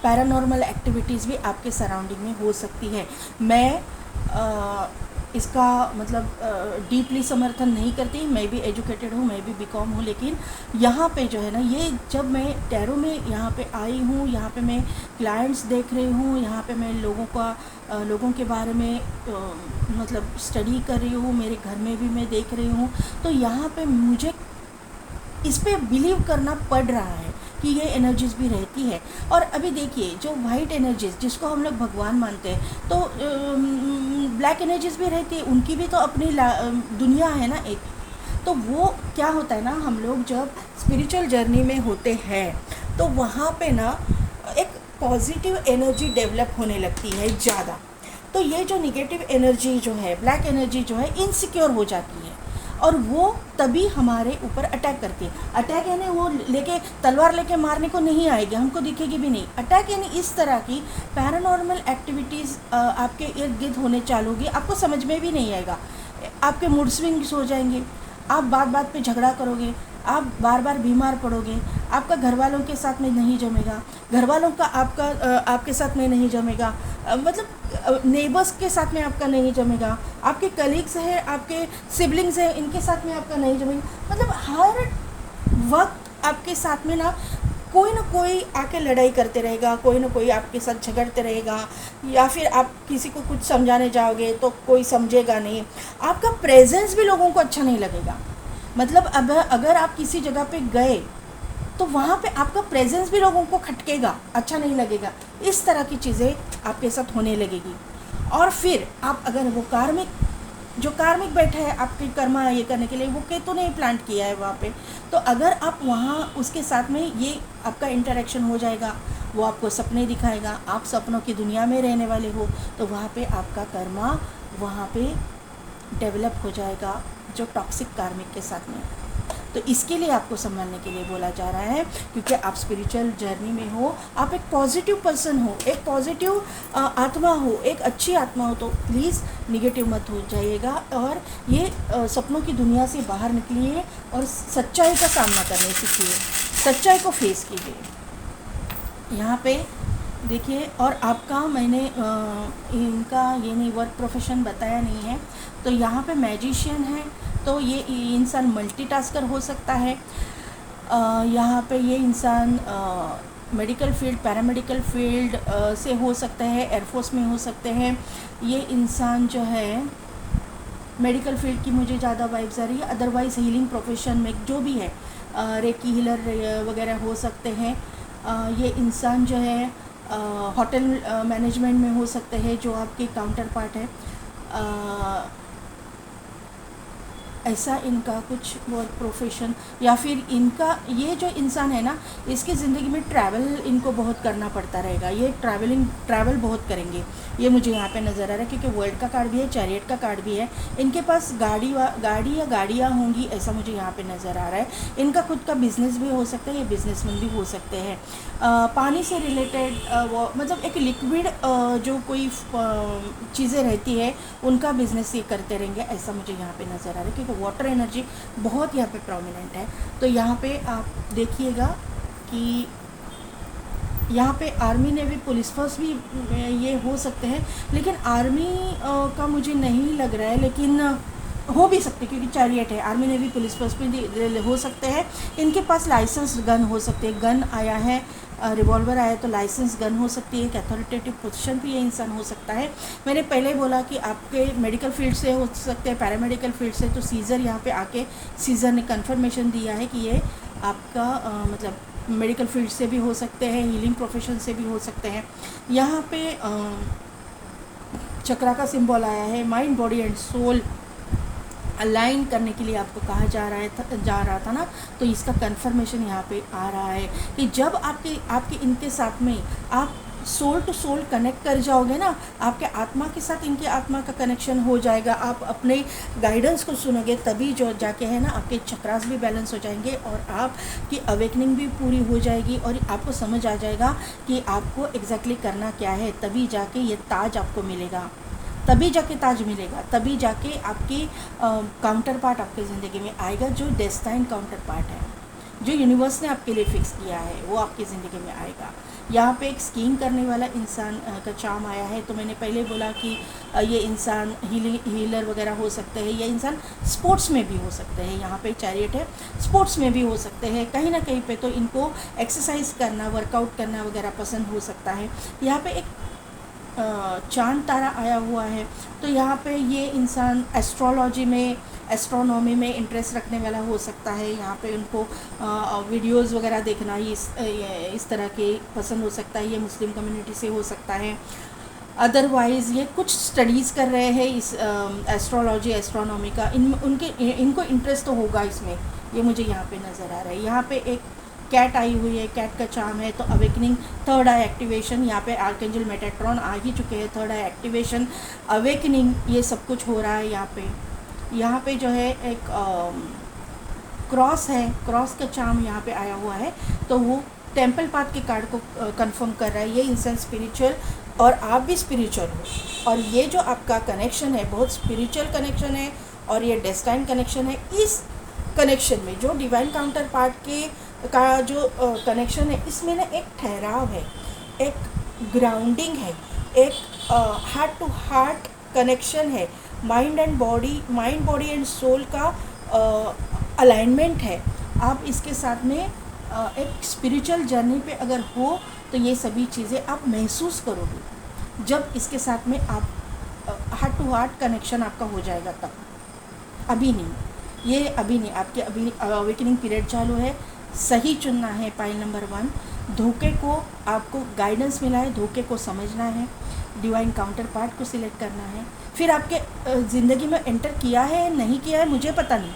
[SPEAKER 1] पैरानॉर्मल एक्टिविटीज़ भी आपके सराउंडिंग में हो सकती है। मैं इसका मतलब डीपली समर्थन नहीं करती, मैं भी एजुकेटेड हूँ, मैं भी बीकॉम हूँ, लेकिन यहाँ पे जो है ना, ये जब मैं टैरो में यहाँ पे आई हूँ, यहाँ पे मैं क्लाइंट्स देख रही हूँ, यहाँ पे मैं लोगों के बारे में मतलब स्टडी कर रही हूँ, मेरे घर में भी मैं देख रही हूँ, तो यहाँ पे मुझे इस पर बिलीव करना पड़ रहा है कि ये एनर्जीज़ भी रहती है। और अभी देखिए जो वाइट एनर्जीज़ जिसको हम लोग भगवान मानते हैं, तो ब्लैक एनर्जीज़ भी रहती है, उनकी भी तो अपनी दुनिया है ना एक। तो वो क्या होता है ना, हम लोग जब स्पिरिचुअल जर्नी में होते हैं तो वहाँ पे ना एक पॉजिटिव एनर्जी डेवलप होने लगती है ज़्यादा। तो ये जो निगेटिव एनर्जी जो है, ब्लैक एनर्जी जो है, इनसिक्योर हो जाती है और वो तभी हमारे ऊपर अटैक करती है। अटैक यानी वो लेके तलवार लेके मारने को नहीं आएगी, हमको दिखेगी भी नहीं। अटैक यानी इस तरह की पैरानॉर्मल एक्टिविटीज़ आपके इर्द गिर्द होने चालू होगी, आपको समझ में भी नहीं आएगा। आपके मूड स्विंग्स हो जाएंगे, आप बात बात पे झगड़ा करोगे, आप बार बार बीमार पड़ोगे, आपका घर वालों के साथ में नहीं जमेगा, घर वालों का आपके साथ में नहीं जमेगा, मतलब नेबर्स के साथ में आपका नहीं जमेगा, आपके कलीग्स हैं, आपके सिबलिंग्स हैं, इनके साथ में आपका नहीं जमेगा। मतलब हर वक्त आपके साथ में ना कोई आके लड़ाई करते रहेगा, कोई ना कोई आपके साथ झगड़ते रहेगा, या फिर आप किसी को कुछ समझाने जाओगे तो कोई समझेगा नहीं, आपका प्रेजेंस भी लोगों को अच्छा नहीं लगेगा। मतलब अब अगर आप किसी जगह पे गए तो वहाँ पे आपका प्रेजेंस भी लोगों को खटकेगा, अच्छा नहीं लगेगा। इस तरह की चीज़ें आपके साथ होने लगेगी। और फिर आप अगर वो कार्मिक बैठा है आपके कर्मा ये करने के लिए, वो केतु ने प्लांट किया है वहाँ पे, तो अगर आप वहाँ उसके साथ में ये आपका इंटरेक्शन हो जाएगा, वो आपको सपने दिखाएगा, आप सपनों की दुनिया में रहने वाले हो, तो वहाँ पे आपका कर्मा वहाँ पे डेवलप हो जाएगा, जो टॉक्सिक कार्मिक के साथ में। तो इसके लिए आपको संभालने के लिए बोला जा रहा है, क्योंकि आप स्पिरिचुअल जर्नी में हो, आप एक पॉजिटिव पर्सन हो, एक पॉजिटिव आत्मा हो, एक अच्छी आत्मा हो, तो प्लीज़ निगेटिव मत हो जाइएगा और ये सपनों की दुनिया से बाहर निकलिए और सच्चाई का सामना करने सीखिए, सच्चाई को फेस कीजिए। यहाँ पे देखिए, और आपका मैंने इनका ये नहीं वर्क प्रोफेशन बताया नहीं है, तो यहाँ पे मैजिशियन है, तो ये इंसान मल्टीटास्कर हो सकता है। यहाँ पे ये इंसान मेडिकल फील्ड, पैरामेडिकल फील्ड से हो सकता है, एयरफोर्स में हो सकते हैं। ये इंसान जो है मेडिकल फील्ड की मुझे ज़्यादा वाइब्स आ रही है, अदरवाइज़ हीलिंग प्रोफेशन में जो भी है, रेकी हीलर वगैरह हो सकते हैं। ये इंसान जो है होटल मैनेजमेंट में हो सकते हैं, जो आपके काउंटर पार्ट है। ऐसा इनका कुछ वर्क प्रोफेशन, या फिर इनका ये जो इंसान है ना, इसकी ज़िंदगी में ट्रैवल इनको बहुत करना पड़ता रहेगा, ये ट्रैवल बहुत करेंगे, ये मुझे यहाँ पे नज़र आ रहा है, क्योंकि वर्ल्ड का कार्ड भी है, चैरियट का कार्ड भी है। इनके पास गाड़ी या गाड़ियाँ होंगी, ऐसा मुझे यहाँ पे नज़र आ रहा है। इनका खुद का बिज़नेस भी हो सकता है, ये बिजनेसमैन भी हो सकते हैं। पानी से रिलेटेड मतलब एक लिक्विड जो कोई चीज़ें रहती है, उनका बिज़नेस ये करते रहेंगे, ऐसा मुझे यहाँ पे नज़र आ रहा है, क्योंकि वाटर एनर्जी बहुत यहाँ पे प्रोमिनेंट है। तो यहाँ पे आप देखिएगा कि यहाँ पे आर्मी नेवी पुलिस फोर्स भी ये हो सकते हैं, लेकिन आर्मी का मुझे नहीं लग रहा है, लेकिन हो भी सकते, क्योंकि चैरियट है, आर्मी नेवी पुलिस फोर्स भी हो सकते हैं। इनके पास लाइसेंस गन हो सकते हैं, गन आया है, रिवॉल्वर आया, तो लाइसेंस गन हो सकती है। एक अथॉरिटेटिव पोजीशन भी ये इंसान हो सकता है। मैंने पहले बोला कि आपके मेडिकल फील्ड से हो सकते हैं, पैरामेडिकल फील्ड से, तो सीज़र यहाँ पे आके सीज़र ने कंफर्मेशन दिया है कि ये आपका मतलब मेडिकल फील्ड से भी हो सकते हैं, हीलिंग प्रोफेशन से भी हो सकते हैं। यहाँ पे चक्रा का सिंबल आया है, mind body and soul align करने के लिए आपको कहा जा रहा था ना, तो इसका कंफर्मेशन यहाँ पे आ रहा है कि जब आपके इनके साथ में आप सोल टू सोल कनेक्ट कर जाओगे ना, आपके आत्मा के साथ इनके आत्मा का कनेक्शन हो जाएगा, आप अपने गाइडेंस को सुनोगे, तभी जो जाके है ना आपके चक्रास भी बैलेंस हो जाएंगे और आपकी अवेकनिंग भी पूरी हो जाएगी और आपको समझ आ जाएगा कि आपको एग्जैक्टली करना क्या है। तभी जाके ये ताज आपको मिलेगा, तभी जाके ताज मिलेगा, तभी जाके आपकी काउंटर पार्ट आपकी ज़िंदगी में आएगा, जो डेस्टाइन काउंटर पार्ट है, जो यूनिवर्स ने आपके लिए फ़िक्स किया है, वो आपकी ज़िंदगी में आएगा। यहाँ पे एक स्कीइंग करने वाला इंसान का चार्म आया है, तो मैंने पहले बोला कि ये इंसान हीलर वगैरह हो सकते हैं, ये इंसान स्पोर्ट्स में भी हो सकते हैं। यहाँ पे चैरियट है, स्पोर्ट्स में भी हो सकते हैं, कहीं ना कहीं पे तो इनको एक्सरसाइज करना, वर्कआउट करना वगैरह पसंद हो सकता है। यहाँ पे एक चांद तारा आया हुआ है, तो यहाँ पे ये इंसान एस्ट्रोलॉजी में, एस्ट्रोनॉमी में इंटरेस्ट रखने वाला हो सकता है। यहाँ पे उनको वीडियोस वगैरह देखना इस तरह के पसंद हो सकता है। ये मुस्लिम कम्युनिटी से हो सकता है। अदरवाइज़ ये कुछ स्टडीज़ कर रहे हैं इस एस्ट्रोलॉजी एस्ट्रोनॉमी का, इनको इंटरेस्ट तो होगा इसमें। ये मुझे यहाँ पे नज़र आ रहा है। यहाँ पे एक कैट आई हुई है, कैट का चार्म है, तो अवेकनिंग, थर्ड आई एक्टिवेशन, यहाँ पे आर्कएंजल मेटाट्रॉन आ ही चुके हैं, थर्ड आई एक्टिवेशन, अवेकनिंग, ये सब कुछ हो रहा है यहाँ पे जो है एक क्रॉस है, क्रॉस का चार्म यहाँ पे आया हुआ है, तो वो टेम्पल पाथ के कार्ड को कंफर्म कर रहा है। ये इंसान स्पिरिचुअल और आप भी स्पिरिचुअल हो, और ये जो आपका कनेक्शन है बहुत स्पिरिचुअल कनेक्शन है, और ये डेस्टाइन कनेक्शन है। इस कनेक्शन में जो डिवाइन काउंटर पार्ट के का जो कनेक्शन है, इसमें ना एक ठहराव है, एक ग्राउंडिंग है, एक हार्ट टू हार्ट कनेक्शन है, माइंड बॉडी एंड सोल का अलाइनमेंट है। आप इसके साथ में एक स्पिरिचुअल जर्नी पे अगर हो तो ये सभी चीज़ें आप महसूस करोगे जब इसके साथ में आप हार्ट टू हार्ट कनेक्शन आपका हो जाएगा तब। अभी नहीं, ये अभी नहीं, आपके अभी अवेकनिंग पीरियड चालू है। सही चुनना है पाइल नंबर 1। धोखे को आपको गाइडेंस मिला है, धोखे को समझना है, डिवाइन काउंटर पार्ट को सिलेक्ट करना है। फिर आपके ज़िंदगी में एंटर किया है नहीं किया है मुझे पता नहीं,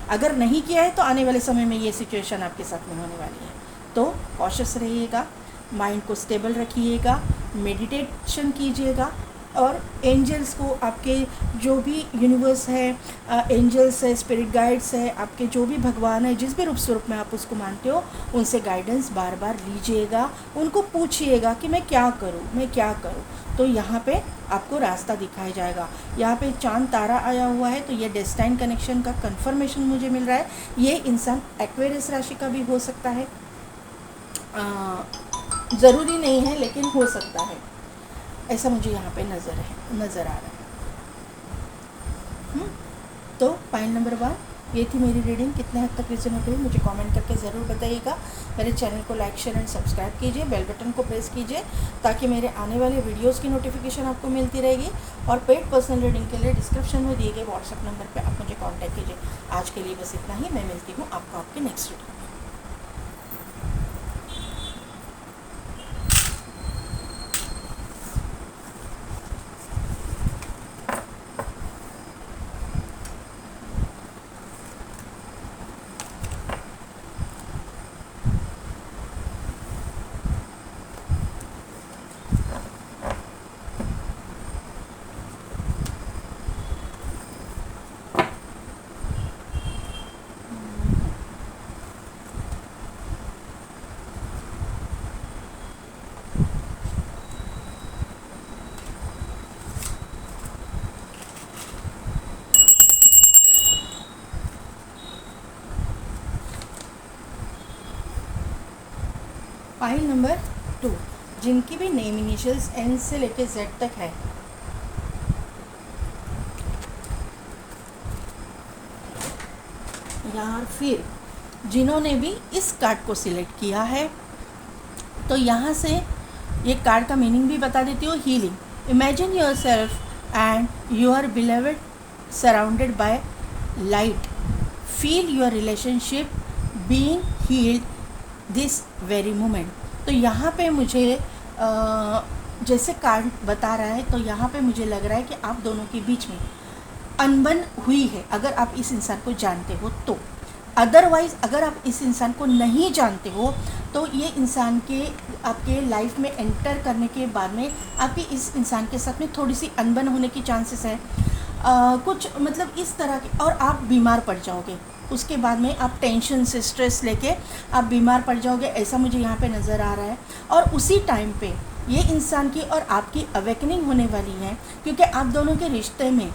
[SPEAKER 1] अगर नहीं किया है तो आने वाले समय में ये सिचुएशन आपके साथ में होने वाली है। तो कॉशियस रहिएगा, माइंड को स्टेबल रखिएगा, मेडिटेशन कीजिएगा, और एंजल्स को, आपके जो भी यूनिवर्स है, एंजल्स है, स्पिरिट गाइड्स है, आपके जो भी भगवान है, जिस भी रूप स्वरूप में आप उसको मानते हो, उनसे गाइडेंस बार बार लीजिएगा, उनको पूछिएगा कि मैं क्या करूँ। तो यहाँ पे आपको रास्ता दिखाया जाएगा। यहाँ पे चांद तारा आया हुआ है, तो ये डेस्टाइन कनेक्शन का कंफर्मेशन मुझे मिल रहा है। ये इंसान एक्वेरियस राशि का भी हो सकता है, ज़रूरी नहीं है लेकिन हो सकता है, ऐसा मुझे यहाँ पे नज़र आ रहा है। तो पाइल नंबर 1 ये थी मेरी रीडिंग। कितने हद तक रिजनेबल हुई मुझे कमेंट करके ज़रूर बताइएगा। मेरे चैनल को लाइक शेयर एंड सब्सक्राइब कीजिए, बेल बटन को प्रेस कीजिए ताकि मेरे आने वाले वीडियोस की नोटिफिकेशन आपको मिलती रहेगी। और पेड पर्सनल रीडिंग के लिए डिस्क्रिप्शन में दिए गए व्हाट्सएप नंबर पर आप मुझे कॉन्टैक्ट कीजिए। आज के लिए बस इतना ही। मैं मिलती हूँ आपको आपके नेक्स्ट वीडियो में। फाइल नंबर 2 जिनकी भी नेम इनिशियल्स एन से लेके जेड तक है, या फिर जिन्होंने भी इस कार्ड को सिलेक्ट किया है, तो यहाँ से ये कार्ड का मीनिंग भी बता देती हूँ। Healing, imagine your self and your beloved surrounded by light, feel your relationship being healed this very moment. तो यहाँ पे मुझे जैसे कार्ड बता रहा है, तो यहाँ पे मुझे लग रहा है कि आप दोनों के बीच में अनबन हुई है, अगर आप इस इंसान को जानते हो तो। अदरवाइज़ अगर आप इस इंसान को नहीं जानते हो तो ये इंसान के आपके लाइफ में एंटर करने के बाद में आपकी इस इंसान के साथ में थोड़ी सी अनबन होने की चांसेस है, कुछ मतलब इस तरह के, और आप बीमार पड़ जाओगे। उसके बाद में आप टेंशन से स्ट्रेस लेके आप बीमार पड़ जाओगे, ऐसा मुझे यहाँ पे नज़र आ रहा है। और उसी टाइम पे ये इंसान की और आपकी अवेकनिंग होने वाली है, क्योंकि आप दोनों के रिश्ते में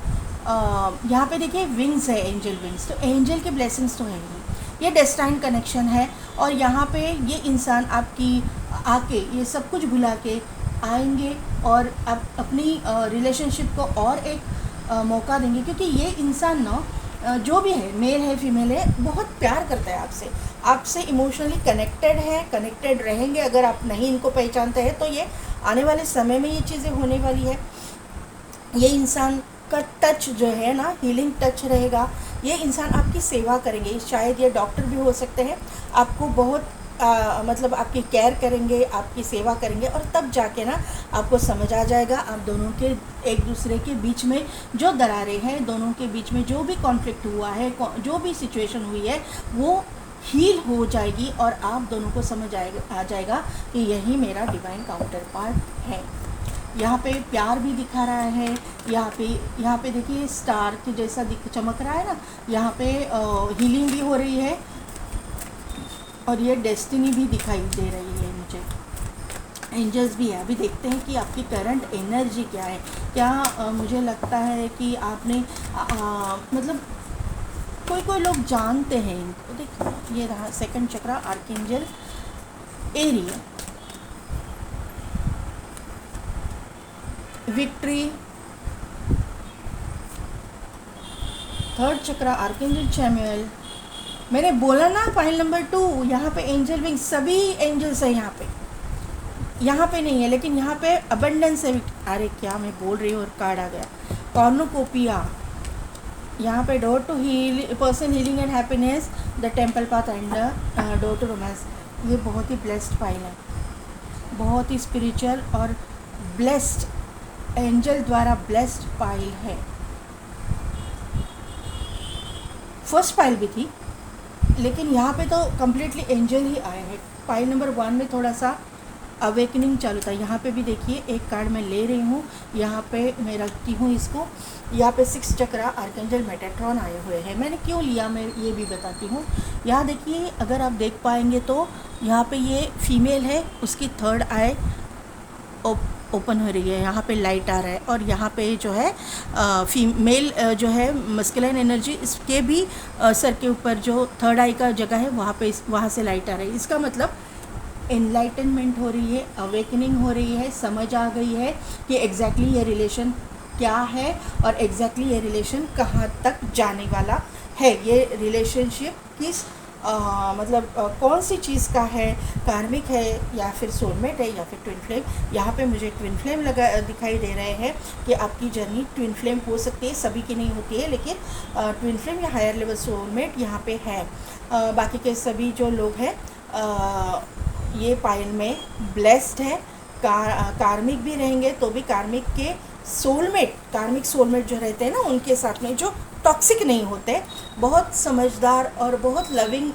[SPEAKER 1] यहाँ पे देखिए विंग्स है, एंजल विंग्स, तो एंजल के ब्लेसिंग्स तो है ही, ये डेस्टाइन कनेक्शन है। और यहाँ पे ये इंसान आपकी आके ये सब कुछ भुला के आएंगे और आप अपनी रिलेशनशिप को और एक मौका देंगे, क्योंकि ये इंसान ना जो भी है, मेल है फीमेल है, बहुत प्यार करता है आपसे इमोशनली कनेक्टेड रहेंगे। अगर आप नहीं इनको पहचानते हैं तो ये आने वाले समय में ये चीज़ें होने वाली है। ये इंसान का टच जो है ना, हीलिंग टच रहेगा। ये इंसान आपकी सेवा करेंगे, शायद ये डॉक्टर भी हो सकते हैं, आपको बहुत मतलब आपकी केयर करेंगे, आपकी सेवा करेंगे, और तब जाके ना आपको समझ आ जाएगा आप दोनों के एक दूसरे के बीच में जो दरारें हैं, दोनों के बीच में जो भी कॉन्फ्लिक्ट हुआ है, जो भी सिचुएशन हुई है, वो हील हो जाएगी और आप दोनों को समझ आ जाएगा कि यही मेरा डिवाइन काउंटर पार्ट है। यहाँ पे प्यार भी दिखा रहा है, यहाँ पे देखिए स्टार के जैसा चमक रहा है ना, यहाँ पे हीलिंग भी हो रही है और ये डेस्टिनी भी दिखाई दे रही है मुझे। एंजल्स भी है। अभी देखते हैं कि आपकी करंट एनर्जी क्या है। क्या मुझे लगता है कि आपने मतलब कोई लोग जानते हैं इनको। देखिए ये रहा सेकंड चक्रा, आर्कएंजल एरियल, विक्ट्री, थर्ड चक्रा आर्कएंजल चैमुएल। मैंने बोला ना फाइल नंबर 2, यहाँ पे एंजल विंग, सभी एंजल्स है यहाँ पे नहीं है, लेकिन यहाँ पे अबंडेंस है। अरे क्या मैं बोल रही हूँ, और कार्ड आ गया, कॉर्नुकोपिया। यहाँ पे door to heal person, healing and happiness, the temple path and door to romance. ये बहुत ही ब्लेस्ड फाइल है, बहुत ही स्पिरिचुअल और ब्लेस्ड, एंजल द्वारा ब्लेस्ड फाइल है। फर्स्ट फाइल भी थी, लेकिन यहाँ पे तो कम्प्लीटली एंजल ही आए हैं। फाइल नंबर 1 में थोड़ा सा अवेकनिंग चालू था। यहाँ पे भी देखिए एक कार्ड मैं ले रही हूँ, यहाँ पे मैं रखती हूँ इसको। यहाँ पे 6 चक्रा आर्कएंजल मेटाट्रॉन आए हुए हैं। मैंने क्यों लिया मैं ये भी बताती हूँ। यहाँ देखिए, अगर आप देख पाएंगे तो यहाँ पे ये फीमेल है, उसकी थर्ड आई ओपन हो रही है, यहाँ पे लाइट आ रहा है, और यहाँ पे जो है फीमेल जो है मस्कुलिन एनर्जी, इसके भी सर के ऊपर जो थर्ड आई का जगह है वहाँ से लाइट आ रही है। इसका मतलब एनलाइटनमेंट हो रही है, अवेकनिंग हो रही है, समझ आ गई है कि एग्जैक्टली ये रिलेशन क्या है और एग्जैक्टली ये रिलेशन कहाँ तक जाने वाला है। ये रिलेशनशिप किस मतलब कौन सी चीज़ का है, कार्मिक है या फिर सोलमेट है या फिर ट्विन फ्लेम। यहाँ पे मुझे ट्विन फ्लेम दिखाई दे रहे हैं कि आपकी जर्नी ट्विन फ्लेम हो सकती है, सभी की नहीं होती है, लेकिन ट्विन फ्लेम या हायर लेवल सोलमेट यहाँ पे है। बाकी के सभी जो लोग हैं ये पाइल में ब्लेस्ड है। कार्मिक भी रहेंगे तो भी कार्मिक के कार्मिक सोलमेट जो रहते हैं ना, उनके साथ में जो टॉक्सिक नहीं होते, बहुत समझदार और बहुत लविंग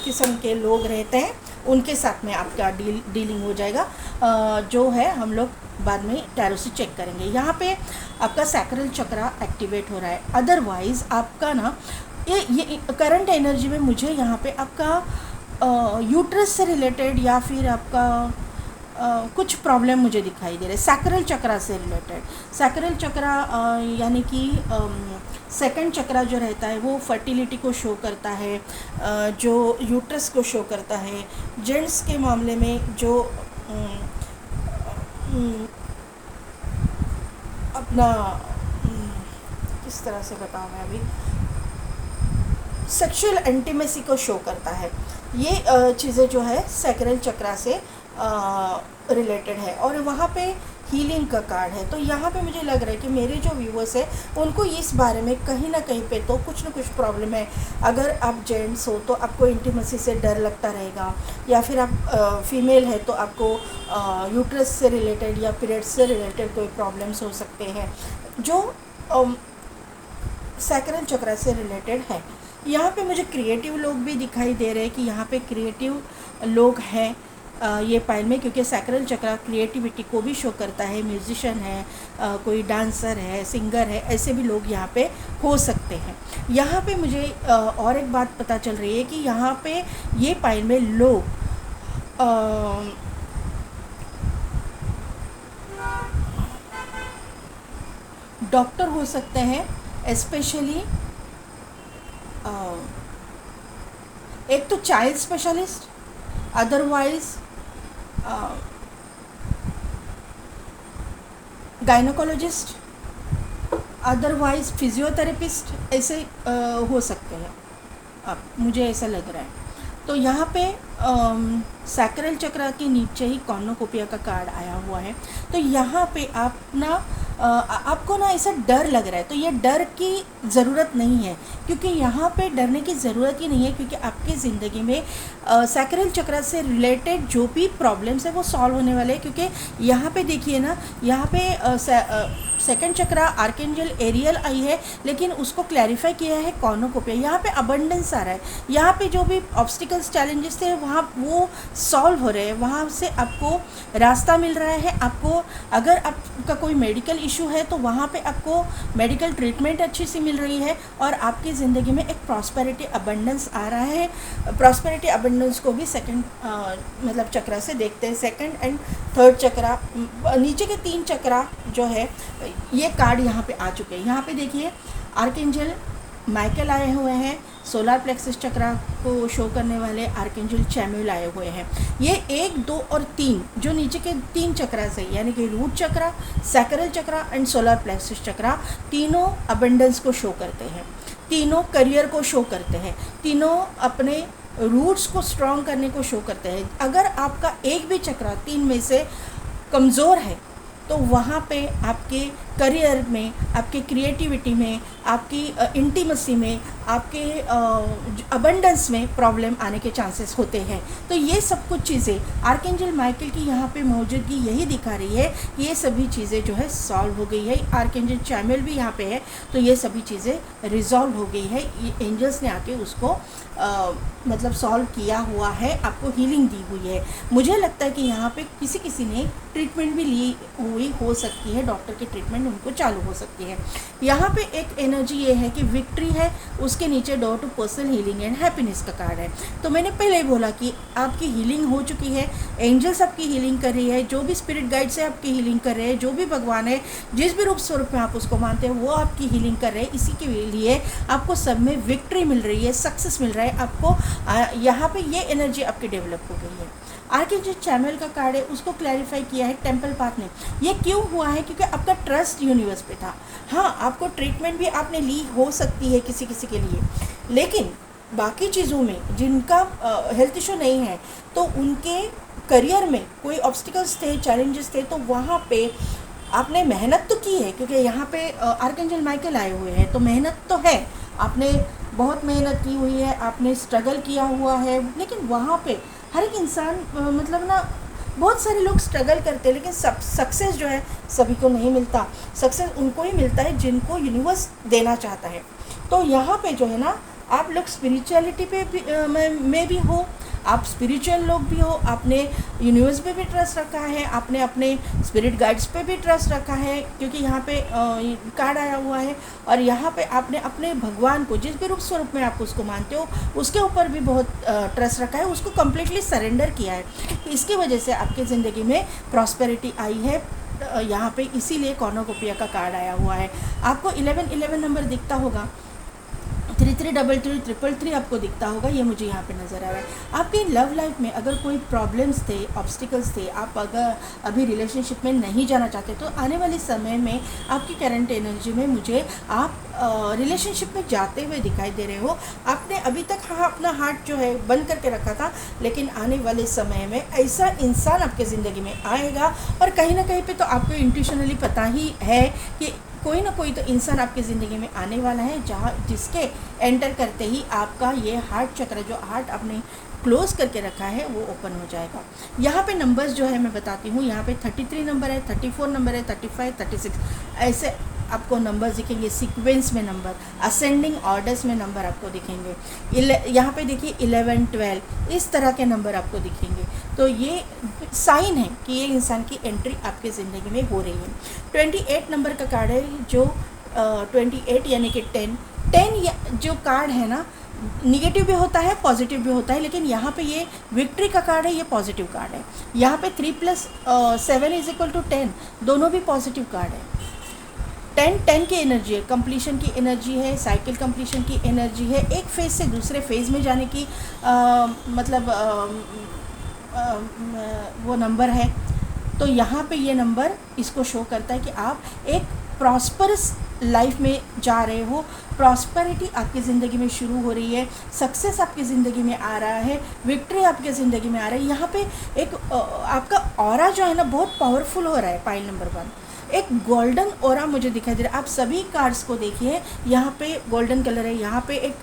[SPEAKER 1] किस्म के लोग रहते हैं, उनके साथ में आपका डीलिंग हो जाएगा। जो है हम लोग बाद में टैरो से चेक करेंगे। यहाँ पे आपका सैक्रल चक्रा एक्टिवेट हो रहा है। अदरवाइज़ आपका ना ये करंट एनर्जी में मुझे यहाँ पे आपका यूट्रस से रिलेटेड या फिर आपका कुछ प्रॉब्लम मुझे दिखाई दे रहे हैं सैक्रल चक्रा से रिलेटेड। सैक्रल चक्रा यानी कि सेकंड चक्रा जो रहता है वो फर्टिलिटी को शो करता है, जो यूट्रस को शो करता है। जेंट्स के मामले में जो अपना किस तरह से बताऊँ मैं अभी, सेक्सुअल इंटीमेसी को शो करता है। ये चीज़ें जो है सैक्रल चक्रा से रिलेटेड है, और वहाँ पे हीलिंग का कार्ड है। तो यहाँ पे मुझे लग रहा है कि मेरे जो व्यूअर्स हैं उनको इस बारे में कहीं ना कहीं पे तो कुछ ना कुछ प्रॉब्लम है। अगर आप जेंट्स हो तो आपको इंटीमेसी से डर लगता रहेगा, या फिर आप फीमेल है तो आपको यूट्रस से रिलेटेड या पीरियड्स से रिलेटेड कोई प्रॉब्लम्स हो सकते हैं जो सैक्रल चक्रा से रिलेटेड है। यहाँ पे मुझे क्रिएटिव लोग भी दिखाई दे रहे हैं कि यहाँ पे क्रिएटिव लोग हैं ये पाइल में, क्योंकि सैक्रल चक्रा क्रिएटिविटी को भी शो करता है। म्यूजिशियन है, कोई डांसर है, सिंगर है, ऐसे भी लोग यहाँ पे हो सकते हैं। यहाँ पे मुझे और एक बात पता चल रही है कि यहाँ पे ये पाइल में लोग डॉक्टर हो सकते हैं, स्पेशली एक तो child specialist, otherwise gynaecologist, otherwise physiotherapist, ऐसे हो सकते हैं। अब मुझे ऐसा लग रहा है। तो यहाँ पे सैक्रल चक्र के नीचे ही कॉर्नोकोपिया का कार्ड आया हुआ है। तो यहाँ पे आप ना आपको ना ऐसा डर लग रहा है, तो ये डर की ज़रूरत नहीं है, क्योंकि यहाँ पे डरने की ज़रूरत ही नहीं है, क्योंकि आपकी ज़िंदगी में सैक्रल चक्र से रिलेटेड जो भी प्रॉब्लम्स है वो सॉल्व होने वाले हैं। क्योंकि यहाँ पे देखिए ना, यहाँ पे सेकंड चक्र आर्केंजल एरियल आई है, लेकिन उसको क्लैरिफाई किया है कॉर्नोकोपिया। यहाँ पे अबंडेंस आ रहा है, यहाँ पे जो भी ऑब्स्टिकल्स चैलेंजेस थे वहाँ वो सॉल्व हो रहे हैं, वहाँ से आपको रास्ता मिल रहा है। आपको अगर आपका कोई मेडिकल इशू है तो वहाँ पे आपको मेडिकल ट्रीटमेंट अच्छी सी मिल रही है, और आपकी ज़िंदगी में एक प्रॉस्पेरिटी अबंडेंस आ रहा है। प्रॉस्पेरिटी अबंडेंस को भी सेकंड मतलब चक्र से देखते हैं। सेकंड एंड थर्ड चक्र, नीचे के 3 चक्र जो है ये कार्ड यहाँ पे आ चुके हैं। यहाँ पे देखिए आर्केंजल माइकल आए हुए हैं, सोलर प्लेक्सस चक्र को शो करने वाले आर्केंजल चैमुएल आए हुए हैं। ये 1, 2 और 3 जो नीचे के 3 चक्र से, यानी कि रूट चक्र, सैक्रल चक्र एंड सोलर प्लेक्सस चक्र, तीनों अबंडेंस को शो करते हैं, तीनों करियर को शो करते हैं, तीनों अपने रूट्स को स्ट्रॉन्ग करने को शो करते हैं। अगर आपका एक भी चक्र 3 में से कमज़ोर है तो वहाँ पे आपके करियर में, आपके क्रिएटिविटी में, आपकी इंटीमेसी में, आपके अबंडेंस में प्रॉब्लम आने के चांसेस होते हैं। तो ये सब कुछ चीज़ें आर्केंजल माइकल की यहाँ पे मौजूदगी यही दिखा रही है कि ये सभी चीज़ें जो है सॉल्व हो गई है। आर्केंजल चैमुएल भी यहाँ पे है, तो ये सभी चीज़ें रिजॉल्व हो गई है। ये एंजल्स ने आके उसको मतलब सॉल्व किया हुआ है, आपको हीलिंग दी हुई है। मुझे लगता है कि यहाँ पे किसी ने ट्रीटमेंट भी ली हुई हो सकती है, डॉक्टर की ट्रीटमेंट उनको चालू हो सकती है। यहाँ पे एक एनर्जी ये है कि विक्ट्री है, उसके नीचे door to personal healing and happiness का कार्ड है। तो मैंने पहले ही बोला कि आपकी हीलिंग हो चुकी है, एंजल्स आपकी हीलिंग कर रही है, जो भी स्पिरिट गाइड्स है आपकी हीलिंग कर रहे हैं, जो भी भगवान है जिस भी रूप स्वरूप में आप उसको मानते हैं वो आपकी हीलिंग कर रहे हैं। इसी के लिए आपको सब में विक्ट्री मिल रही है, सक्सेस मिल रहा है आपको। यहाँ पे ये एनर्जी आपकी डेवलप हो गई है। आर्केंजल चैमुएल का कार्ड है, उसको क्लैरिफाई किया है टेम्पल पाथ ने। ये क्यों हुआ है? क्योंकि आपका ट्रस्ट यूनिवर्स पे था। हाँ, आपको ट्रीटमेंट भी आपने ली हो सकती है किसी के लिए, लेकिन बाकी चीज़ों में जिनका हेल्थ इशू नहीं है तो उनके करियर में कोई ऑब्स्टिकल्स थे, चैलेंजेस थे, तो वहाँ पे आपने मेहनत तो की है। क्योंकि यहाँ पे आर्केंजल माइकल आए हुए हैं, तो मेहनत तो है, आपने बहुत मेहनत की हुई है, आपने स्ट्रगल किया हुआ है। लेकिन वहाँ पे हर एक इंसान मतलब ना, बहुत सारे लोग स्ट्रगल करते हैं, लेकिन सक्सेस जो है सभी को नहीं मिलता। सक्सेस उनको ही मिलता है जिनको यूनिवर्स देना चाहता है। तो यहाँ पे जो है ना, आप लोग स्पिरिचुअलिटी पे भी में भी हो, आप स्पिरिचुअल लोग भी हो, आपने यूनिवर्स पे भी ट्रस्ट रखा है, आपने अपने स्पिरिट गाइड्स पे भी ट्रस्ट रखा है, क्योंकि यहाँ पे कार्ड आया हुआ है। और यहाँ पे आपने अपने भगवान को, जिस भी रूप स्वरूप में आप उसको मानते हो, उसके ऊपर भी बहुत ट्रस्ट रखा है, उसको कम्प्लीटली सरेंडर किया है। तो इसकी वजह से आपकी ज़िंदगी में प्रॉस्पेरिटी आई है यहाँ पे, इसीलिए कॉर्नोकोपिया का कार्ड आया हुआ है। आपको 1111 नंबर दिखता होगा, 333333 आपको दिखता होगा, ये मुझे यहाँ पे नज़र आ रहा है। आपके लव लाइफ में अगर कोई प्रॉब्लम्स थे, ऑब्स्टिकल्स थे, आप अगर अभी रिलेशनशिप में नहीं जाना चाहते, तो आने वाले समय में आपकी करंट एनर्जी में मुझे आप रिलेशनशिप में जाते हुए दिखाई दे रहे हो। आपने अभी तक अपना हार्ट जो है बंद करके रखा था, लेकिन आने वाले समय में ऐसा इंसान आपके ज़िंदगी में आएगा, और कहीं ना कहीं पे तो आपको इंट्यूशनली पता ही है कि कोई ना कोई तो इंसान आपकी ज़िंदगी में आने वाला है, जहाँ जिसके एंटर करते ही आपका ये हार्ट चक्र, जो हार्ट आपने क्लोज़ करके रखा है, वो ओपन हो जाएगा। यहाँ पे नंबर्स जो है मैं बताती हूँ, यहाँ पे 33 नंबर है, 34 नंबर है, 35, 36, ऐसे आपको नंबर्स दिखेंगे सीक्वेंस में, नंबर असेंडिंग ऑर्डर्स में नंबर आपको दिखेंगे। यहाँ पे देखिए 11, 12 इस तरह के नंबर आपको दिखेंगे। तो ये साइन है कि ये इंसान की एंट्री आपके ज़िंदगी में हो रही है। 28 नंबर का कार्ड है, जो 28 यानी कि 10 जो कार्ड है ना, निगेटिव भी होता है, पॉजिटिव भी होता है, लेकिन यहाँ पे ये विक्ट्री का कार्ड है, ये पॉजिटिव कार्ड है। यहाँ पे 3 + 7 = 10, दोनों भी पॉजिटिव कार्ड है। 10 की एनर्जी है, कंप्लीशन की एनर्जी है, साइकिल कंप्लीशन की एनर्जी है, एक फेज़ से दूसरे फेज़ में जाने की मतलब वो नंबर है। तो यहाँ पे ये नंबर इसको शो करता है कि आप एक प्रॉस्परस लाइफ में जा रहे हो, प्रॉस्पेरिटी आपकी ज़िंदगी में शुरू हो रही है, सक्सेस आपकी ज़िंदगी में आ रहा है, विक्ट्री आपकी ज़िंदगी में आ रहा है। यहाँ पे एक आपका ऑरा जो है ना बहुत पावरफुल हो रहा है। पाइल नंबर 1 एक गोल्डन ऑरा मुझे दिखाई दे रहा है। आप सभी कार्ड्स को देखिए, यहाँ पे गोल्डन कलर है, यहाँ पे एक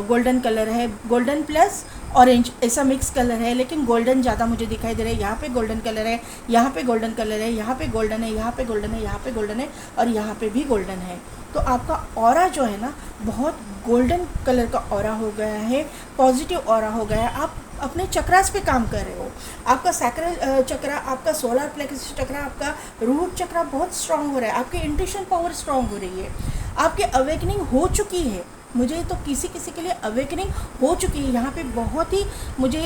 [SPEAKER 1] गोल्डन कलर है, गोल्डन प्लस ऑरेंज ऐसा मिक्स कलर है, लेकिन गोल्डन ज़्यादा मुझे दिखाई दे रहा है। यहाँ पे गोल्डन कलर है, यहाँ पे गोल्डन कलर है, यहाँ पे गोल्डन है, यहाँ पे गोल्डन है, यहाँ पे गोल्डन है और यहाँ पे भी गोल्डन है। तो आपका ऑरा जो है ना बहुत गोल्डन कलर का ऑरा हो गया है, पॉजिटिव ऑरा हो गया है। आप अपने चक्रास पे काम कर रहे हो। आपका सैक्रल चक्रा, आपका सोलर प्लेक्सस चक्रा, आपका रूट चक्रा बहुत स्ट्रांग हो रहा है, आपकी इंट्यूशन पावर स्ट्रांग हो रही है, आपकी अवेकनिंग हो चुकी है। मुझे तो किसी किसी के लिए अवेकनिंग हो चुकी है। यहाँ पे बहुत ही मुझे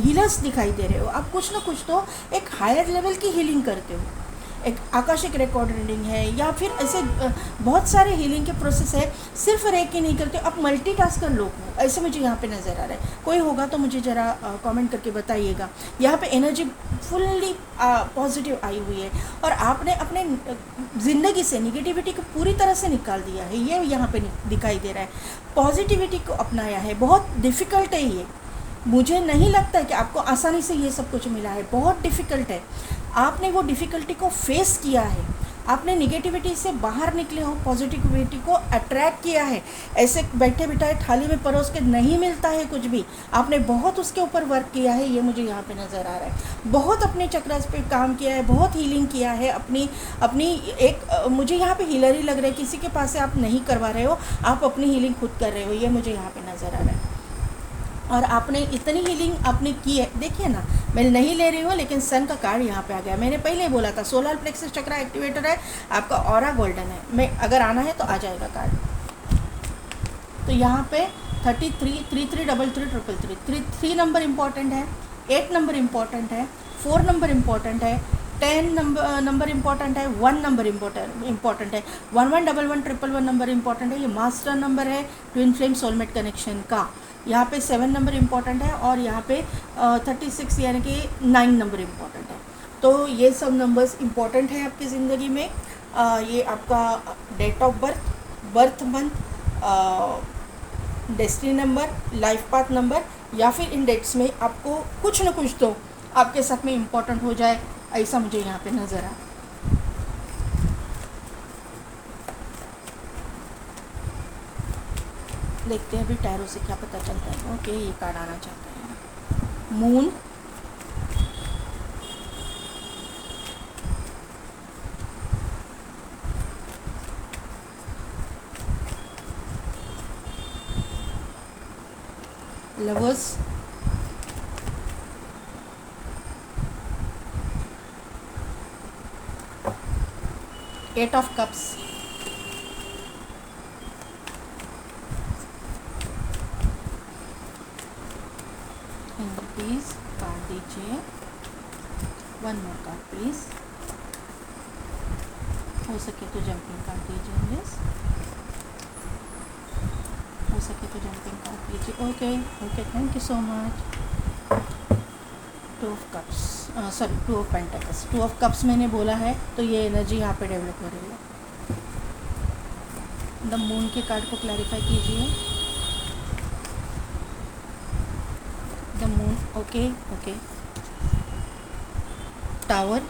[SPEAKER 1] हीलर्स दिखाई दे रहे हो। आप कुछ ना कुछ तो एक हायर लेवल की हीलिंग करते हो, एक आकाशिक रिकॉर्ड रीडिंग है या फिर ऐसे बहुत सारे हीलिंग के प्रोसेस है। सिर्फ रेकी नहीं करते, आप मल्टीटास्कर लोग हो, ऐसे मुझे यहाँ पे नज़र आ रहा है। कोई होगा तो मुझे ज़रा कमेंट करके बताइएगा। यहाँ पे एनर्जी फुल्ली पॉजिटिव आई हुई है और आपने अपने ज़िंदगी से निगेटिविटी को पूरी तरह से निकाल दिया है। ये यहाँ पे दिखाई दे रहा है, पॉजिटिविटी को अपनाया है। बहुत डिफ़िकल्ट है ये, मुझे नहीं लगता है कि आपको आसानी से ये सब कुछ मिला है, बहुत डिफ़िकल्ट है। आपने वो डिफ़िकल्टी को फेस किया है, आपने निगेटिविटी से बाहर निकले हो, पॉजिटिविटी को अट्रैक्ट किया है। ऐसे बैठे बिठाए थाली में परोस के नहीं मिलता है कुछ भी, आपने बहुत उसके ऊपर वर्क किया है, ये मुझे यहाँ पे नज़र आ रहा है। बहुत अपने चक्रास पे काम किया है, बहुत हीलिंग किया है अपनी एक मुझे यहाँ पे हीलर ही लग रहा है, किसी के पास से आप नहीं करवा रहे हो, आप अपनी हीलिंग खुद कर रहे हो, ये मुझे यहाँ पर नज़र आ रहा है। और आपने इतनी हीलिंग आपने की है, देखिए ना, मैं नहीं ले रही हूँ लेकिन सन का कार्ड यहाँ पे आ गया। मैंने पहले ही बोला था सोलर प्लेक्सस चक्रा एक्टिवेटर है, आपका ऑरा गोल्डन है। मैं अगर आना है तो आ जाएगा कार्ड। तो यहाँ पे 33 33 33 33 3 नंबर इम्पॉर्टेंट है, 8 नंबर इम्पॉर्टेंट है, 4 नंबर इम्पॉर्टेंट है, 10 नंबर इम्पॉर्टेंट है, 1 नंबर इम्पॉर्टेंट है, 1111 नंबर इम्पॉर्टेंट है। ये मास्टर नंबर है ट्विन फ्लेम सोलमेट कनेक्शन का। यहाँ पे 7 नंबर इम्पॉर्टेंट है और यहाँ पे 36 यानी कि 9 नंबर इम्पॉर्टेंट है। तो ये सब नंबर्स इम्पॉर्टेंट है आपकी ज़िंदगी में। ये आपका date of birth, birth month, destiny number, life path number या फिर इन डेट्स में आपको कुछ न कुछ तो आपके साथ में इम्पॉर्टेंट हो जाए, ऐसा मुझे यहाँ पे नज़र आ। देखते हैं अभी टैरो से क्या पता चलता है। ओके, ये कार्ड आना चाहता है, moon, lovers, eight of cups, please card दीजिए, 1 मोर कार्ड प्लीज, हो सके तो जंपिंग कार्ड दीजिए प्लीज, हो सके तो जंपिंग कार्ड दीजिए। Okay okay, thank you so much. 2 of cups, sorry 2 of pentacles, 2 of cups मैंने बोला है, तो ये एनर्जी यहाँ पे डेवलप हो रही है। द मून के कार्ड को क्लैरिफाई कीजिए। The moon, okay okay. Tower,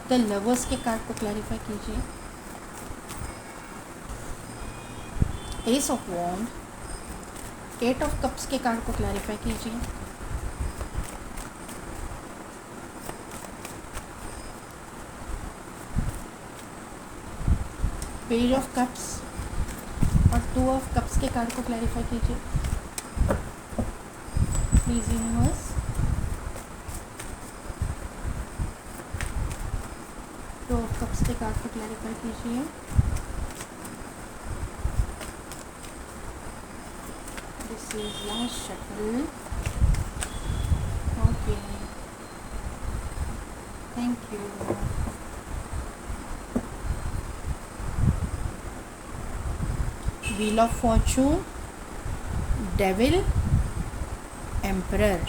[SPEAKER 1] the lovers के कार्ड को क्लैरिफाई कीजिए। Ace of wand, 8 of cups के कार्ड को क्लैरिफाई कीजिए। पेज ऑफ कप्स और 2 ऑफ कप्स के कार्ड को क्लैरिफाई कीजिए please universe. Two of cups के कार्ड को क्लैरिफाई कीजिए। This is last shuffle. Okay, thank you. Wheel of fortune, devil, emperor.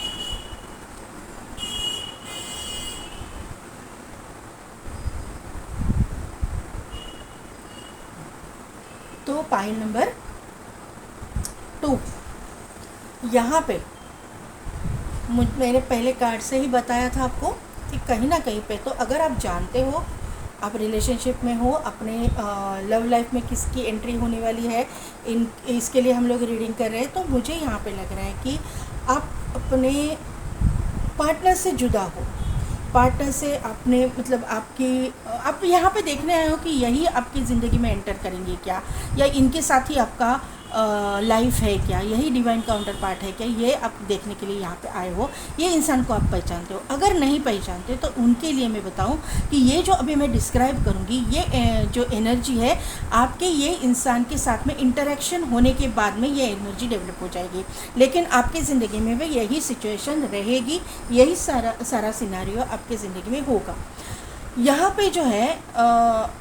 [SPEAKER 1] तो पाइल नंबर 2, यहाँ पे मैंने पहले कार्ड से ही बताया था आपको कि कहीं ना कहीं पे तो अगर आप जानते हो आप रिलेशनशिप में हो, अपने लव लाइफ में किसकी एंट्री होने वाली है, इसके लिए हम लोग रीडिंग कर रहे हैं, तो मुझे यहाँ पे लग रहा है कि आप अपने पार्टनर से जुदा हो, पार्टनर से अपने मतलब आप यहाँ पे देखने आए हो कि यही आपकी ज़िंदगी में एंटर करेंगे क्या, या इनके साथ ही आपका लाइफ है क्या, यही डिवाइन काउंटर पार्ट है क्या, ये आप देखने के लिए यहाँ पे आए हो। ये इंसान को आप पहचानते हो, अगर नहीं पहचानते तो उनके लिए मैं बताऊँ कि ये जो अभी मैं डिस्क्राइब करूँगी, ये जो एनर्जी है आपके ये इंसान के साथ में इंटरेक्शन होने के बाद में ये एनर्जी डेवलप हो जाएगी, लेकिन आपकी ज़िंदगी में भी यही सिचुएशन रहेगी, यही सारा सिनेरियो आपकी ज़िंदगी में होगा। यहाँ पे जो है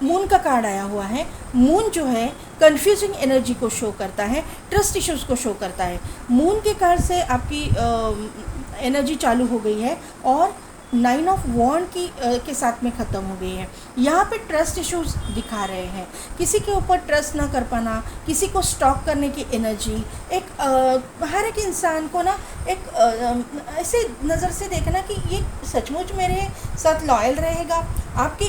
[SPEAKER 1] मून का कार्ड आया हुआ है। मून जो है कंफ्यूजिंग एनर्जी को शो करता है, ट्रस्ट इश्यूज़ को शो करता है। मून के कार्ड से आपकी एनर्जी चालू हो गई है और 9 ऑफ वॉन्ड के साथ में ख़त्म हो गई है। यहाँ पे ट्रस्ट इश्यूज दिखा रहे हैं, किसी के ऊपर ट्रस्ट ना कर पाना, किसी को स्टॉक करने की एनर्जी, हर एक इंसान को ना एक ऐसे नज़र से देखना कि ये सचमुच मेरे साथ लॉयल रहेगा। आपके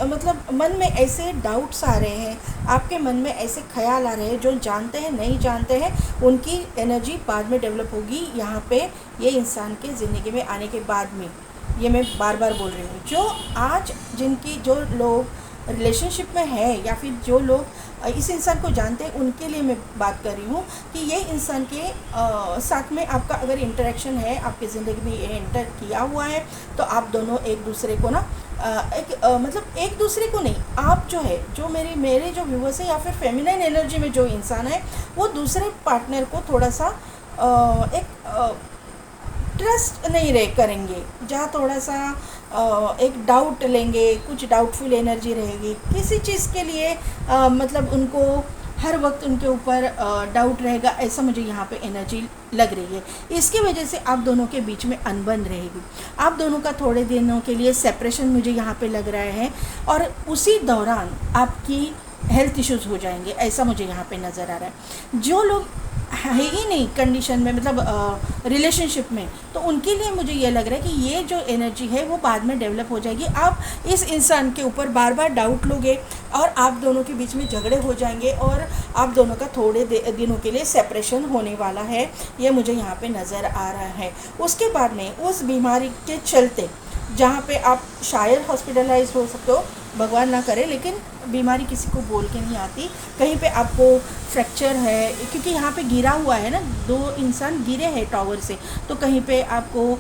[SPEAKER 1] मतलब मन में ऐसे डाउट्स आ रहे हैं, आपके मन में ऐसे ख्याल आ रहे हैं, जो जानते हैं नहीं जानते हैं उनकी एनर्जी बाद में डेवलप होगी यहाँ पे ये इंसान के ज़िंदगी में आने के बाद में। ये मैं बार बार बोल रही हूँ, जो आज जो लोग रिलेशनशिप में है या फिर जो लोग इस इंसान को जानते हैं उनके लिए मैं बात कर रही हूँ कि ये इंसान के साथ में आपका अगर इंटरेक्शन है, आपकी ज़िंदगी में ये एंटर किया हुआ है, तो आप दोनों एक दूसरे को ना मतलब एक दूसरे को नहीं, आप जो है जो मेरे जो व्यूवर्स हैं या फिर फेमिनाइन एनर्जी में जो इंसान है वो दूसरे पार्टनर को थोड़ा सा एक ट्रस्ट नहीं करेंगे, जहाँ थोड़ा सा एक डाउट लेंगे, कुछ डाउटफुल एनर्जी रहेगी किसी चीज़ के लिए, मतलब उनको हर वक्त उनके ऊपर डाउट रहेगा, ऐसा मुझे यहाँ पे एनर्जी लग रही है। इसकी वजह से आप दोनों के बीच में अनबन रहेगी, आप दोनों का थोड़े दिनों के लिए सेपरेशन मुझे यहाँ पे लग रहा है, और उसी दौरान आपकी हेल्थ इश्यूज़ हो जाएंगे, ऐसा मुझे यहाँ पे नज़र आ रहा है। जो लोग है ही नहीं कंडीशन में, मतलब रिलेशनशिप में, तो उनके लिए मुझे ये लग रहा है कि ये जो एनर्जी है वो बाद में डेवलप हो जाएगी। आप इस इंसान के ऊपर बार बार डाउट लोगे और आप दोनों के बीच में झगड़े हो जाएंगे और आप दोनों का थोड़े दिनों के लिए सेपरेशन होने वाला है, ये मुझे यहाँ पे नज़र आ रहा है। उसके बाद में उस बीमारी के चलते जहाँ पे आप शायद हॉस्पिटलाइज हो सकते हो, भगवान ना करे, लेकिन बीमारी किसी को बोल के नहीं आती, कहीं पे आपको फ्रैक्चर है, क्योंकि यहाँ पे गिरा हुआ है ना, 2 इंसान गिरे हैं टावर से, तो कहीं पे आपको